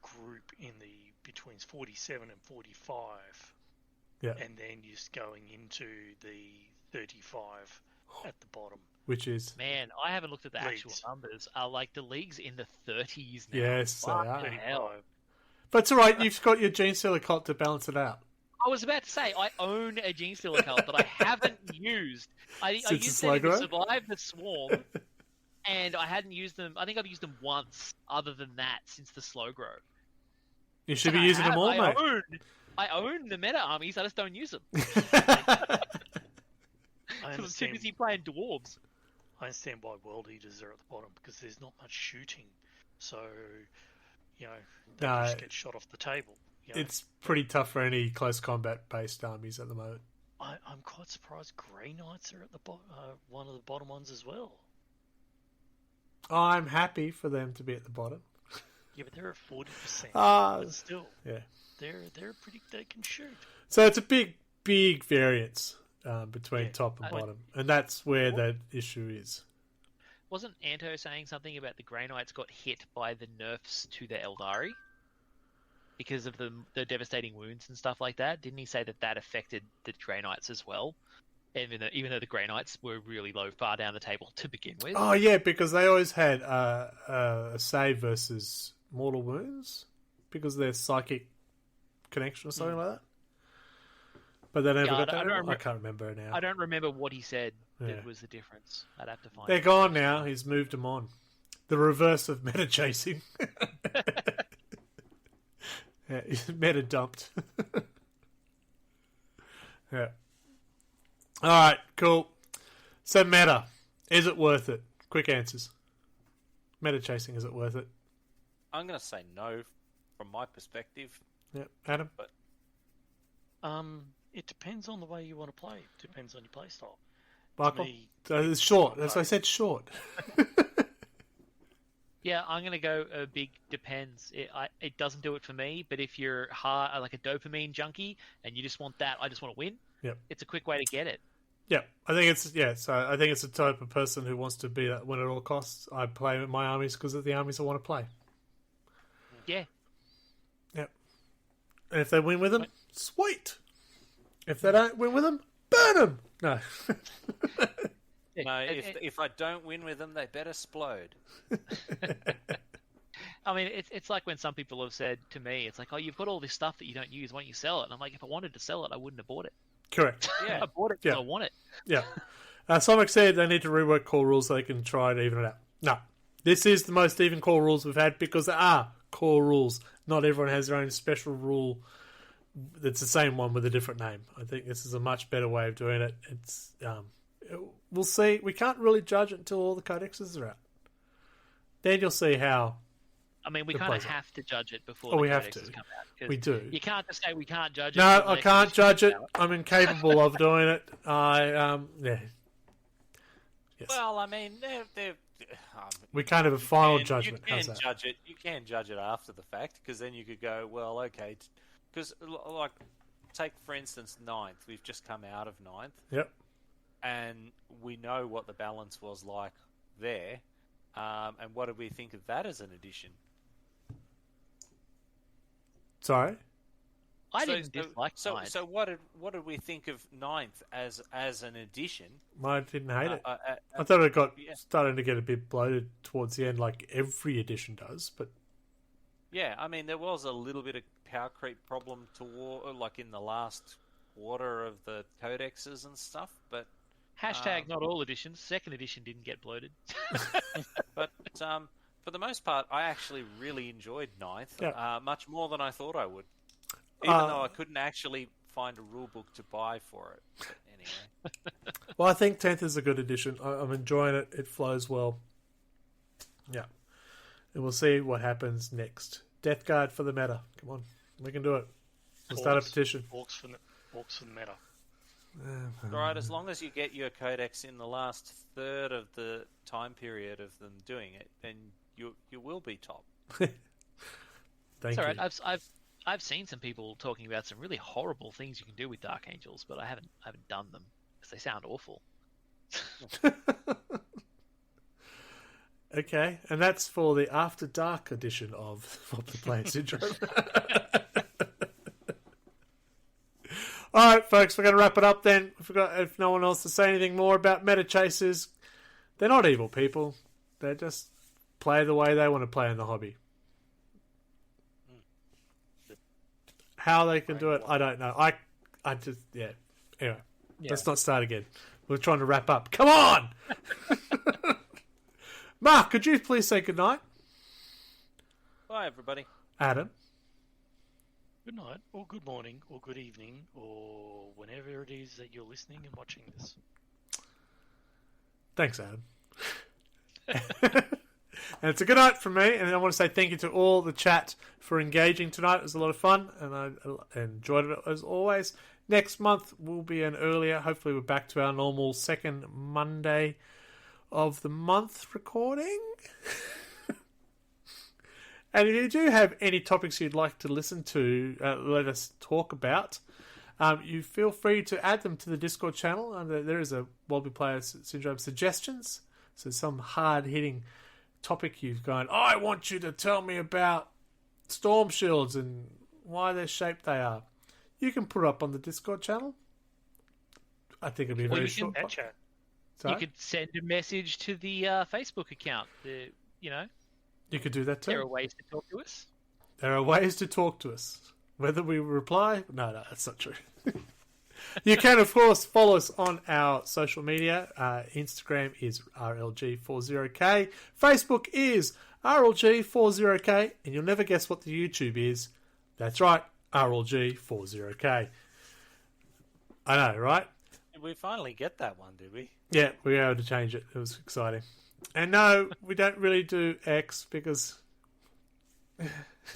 group in the between 47 and 45. Yeah. And then you're just going into the 35 at the bottom. Which is... Man, I haven't looked at the actual Leagues. numbers. Like the league's in the 30s now. Yes, they Fuck are. the hell. But it's alright, you've got your Genestealer Cult to balance it out. I was about to say, I own a Genestealer cult that I haven't used. I Since used the them to Slowgrow? survive the swarm, and I hadn't used them. I think I've used them once, other than that, since the slow grow. You should be using them all, mate. I own the meta armies, I just don't use them. I Because I'm too understand, busy playing dwarves. I understand why World Eaters are at the bottom, because there's not much shooting. So, they No. just get shot off the table. It's pretty tough for any close combat-based armies at the moment. I'm quite surprised Grey Knights are at the one of the bottom ones as well. I'm happy for them to be at the bottom. Yeah, but they're at 40%. Ah, But still, yeah. they're pretty. They can shoot. So it's a big variance between Yeah. top and I- bottom, and that's where the issue is. Wasn't Anto saying something about the Grey Knights got hit by the nerfs to the Eldari? Because of the devastating wounds and stuff like that? Didn't he say that affected the Grey Knights as well? even though the Grey Knights were really low, far down the table to begin with. Oh yeah, because they always had a save versus mortal wounds because of their psychic connection or something like that. But they never Yeah, got I that. don't I can't remember now. I don't remember what he said Yeah. that was the difference. I'd have to find. They're it. gone now. He's moved them on. The reverse of meta chasing. Yeah, he's meta dumped. Yeah. All right, cool. So meta, is it worth it? Quick answers. Meta chasing, is it worth it? I'm going to say no from my perspective. Yeah, Adam. It depends on the way you want to play. It depends on your play style. Michael. me, So it's short. That's why I said short. Yeah, I'm gonna go a big depends. It doesn't do it for me, but if you're like a dopamine junkie and you just want that, I just want to win. Yep. It's a quick way to get it. Yeah, I think it's So I think it's the type of person who wants to be that win at all costs. I play with my armies because of the armies I want to play. Yeah. Yep. And if they win with them, sweet. If they don't win with them, burn them. No. No, It- if I don't win with them, they better explode. I mean, it's like when some people have said to me, it's like, oh, you've got all this stuff that you don't use. Why don't you sell it? And I'm like, if I wanted to sell it, I wouldn't have bought it. Correct. Yeah. I bought it because Yeah. I want it. Yeah. Sonic said they need to rework core rules so they can try to even it out. No. This is the most even core rules we've had because there are core rules. Not everyone has their own special rule that's the same one with a different name. I think this is a much better way of doing it. It's we'll see. We can't really judge it until all the codexes are out. Then you'll see how I mean, we It kind of plays out. have to judge it before Oh, the we have codexes to. come out. 'cause we do. You can't just say we can't judge it. No, until the I next can't edition judge it. comes out. I'm incapable of doing it. Yeah. Yes. Well, I mean, We can't have a final you judgment. can How's that? judge it. You can judge it after the fact because then you could go, well, okay, because like take for instance ninth. We've just come out of ninth, Yep. and we know what the balance was like there. And what did we think of that as an addition? Sorry. I didn't dislike mine. So what did we think of ninth as an addition? I didn't hate it. Uh, I thought it got yeah. starting to get a bit bloated towards the end, like every edition does. But Yeah, I mean, there was a little bit of power creep problem toward, like in the last quarter of the codexes and stuff, but Hashtag not all editions. Second edition didn't get bloated. for the most part, I actually really enjoyed ninth, Yeah. much more than I thought I would, even though I couldn't actually find a rule book to buy for it. But anyway, well, I think 10th is a good edition. I'm enjoying it. It flows well. Yeah, and we'll see what happens next. Death Guard for the meta. Come on, we can do it. We'll start a Orcs. petition. Orcs for the meta. all right, as long as you get your codex in the last third of the time period of them doing it, then you will be top. Thank It's you. all right. I've seen some people talking about some really horrible things you can do with Dark Angels, but I haven't done them because they sound awful. Okay, and that's for the After Dark edition of Popular Player Syndrome. All right, folks, we're going to wrap it up then. If no one else to say anything more about meta chasers, they're not evil people. They just play the way they want to play in the hobby. How they can do it, I don't know. I just, yeah. Anyway, let's not start again. We're trying to wrap up. Come on! Mark, could you please say goodnight? Bye, everybody. Adam? Good night, or good morning, or good evening, or whenever it is that you're listening and watching this. Thanks, Adam. And it's a good night from me, and I want to say thank you to all the chat for engaging tonight. It was a lot of fun, and I enjoyed it as always. Next month will be an earlier. Hopefully we're back to our normal second Monday of the month recording. And if you do have any topics you'd like to listen to, let us talk about, you feel free to add them to the Discord channel. There is a Wallaby Player Syndrome suggestions. So some hard-hitting topic you've gone, I want you to tell me about storm shields and why they're shaped they are. You can put it up on the Discord channel. I think it'd be a Or very you can short. That chat. Sorry? You could send a message to the Facebook account. You could do that too. There are ways to talk to us. There are ways to talk to us. Whether we reply, no, that's not true. You can, of course, follow us on our social media. Instagram is RLG40K. Facebook is RLG40K. And you'll never guess what the YouTube is. That's right, RLG40K. I know, right? Did we finally get that one, did we? Yeah, we were able to change it. It was exciting. And no, we don't really do X because...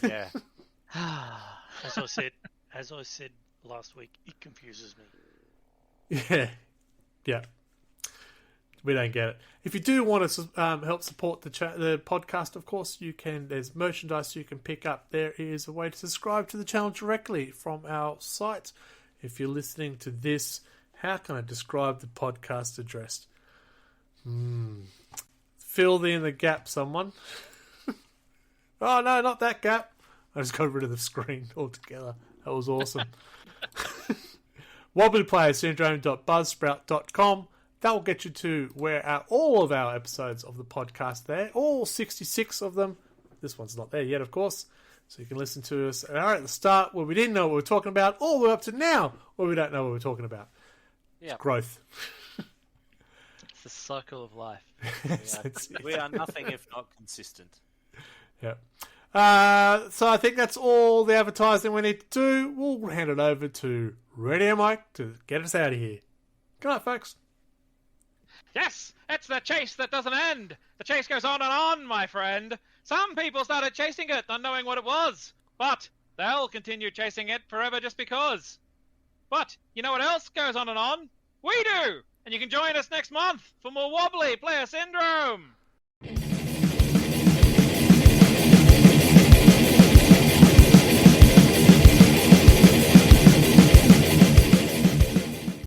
Yeah. As I said last week, it confuses me. Yeah. We don't get it. If you do want to help support the podcast, of course, you can. There's merchandise you can pick up. There is a way to subscribe to the channel directly from our site. If you're listening to this, how can I describe the podcast address? Fill in the gap, someone. Oh, no, not that gap. I just got rid of the screen altogether. That was awesome. wobblyplayersyndrome.buzzsprout.com. That will get you to where all of our episodes of the podcast there. All 66 of them. This one's not there yet, of course. So you can listen to us right at the start where we didn't know what we were talking about, all the way up to now where we don't know what we're talking about. Yeah. It's growth. It's the cycle of life. We are nothing if not consistent. Yeah. So I think that's all the advertising we need to do. We'll hand it over to Radio Mike to get us out of here. Good night, folks. Yes, it's the chase that doesn't end. The chase goes on and on, my friend. Some people started chasing it, not knowing what it was. But they'll continue chasing it forever just because. But you know what else goes on and on? We do! And you can join us next month for more Wobbly Player Syndrome!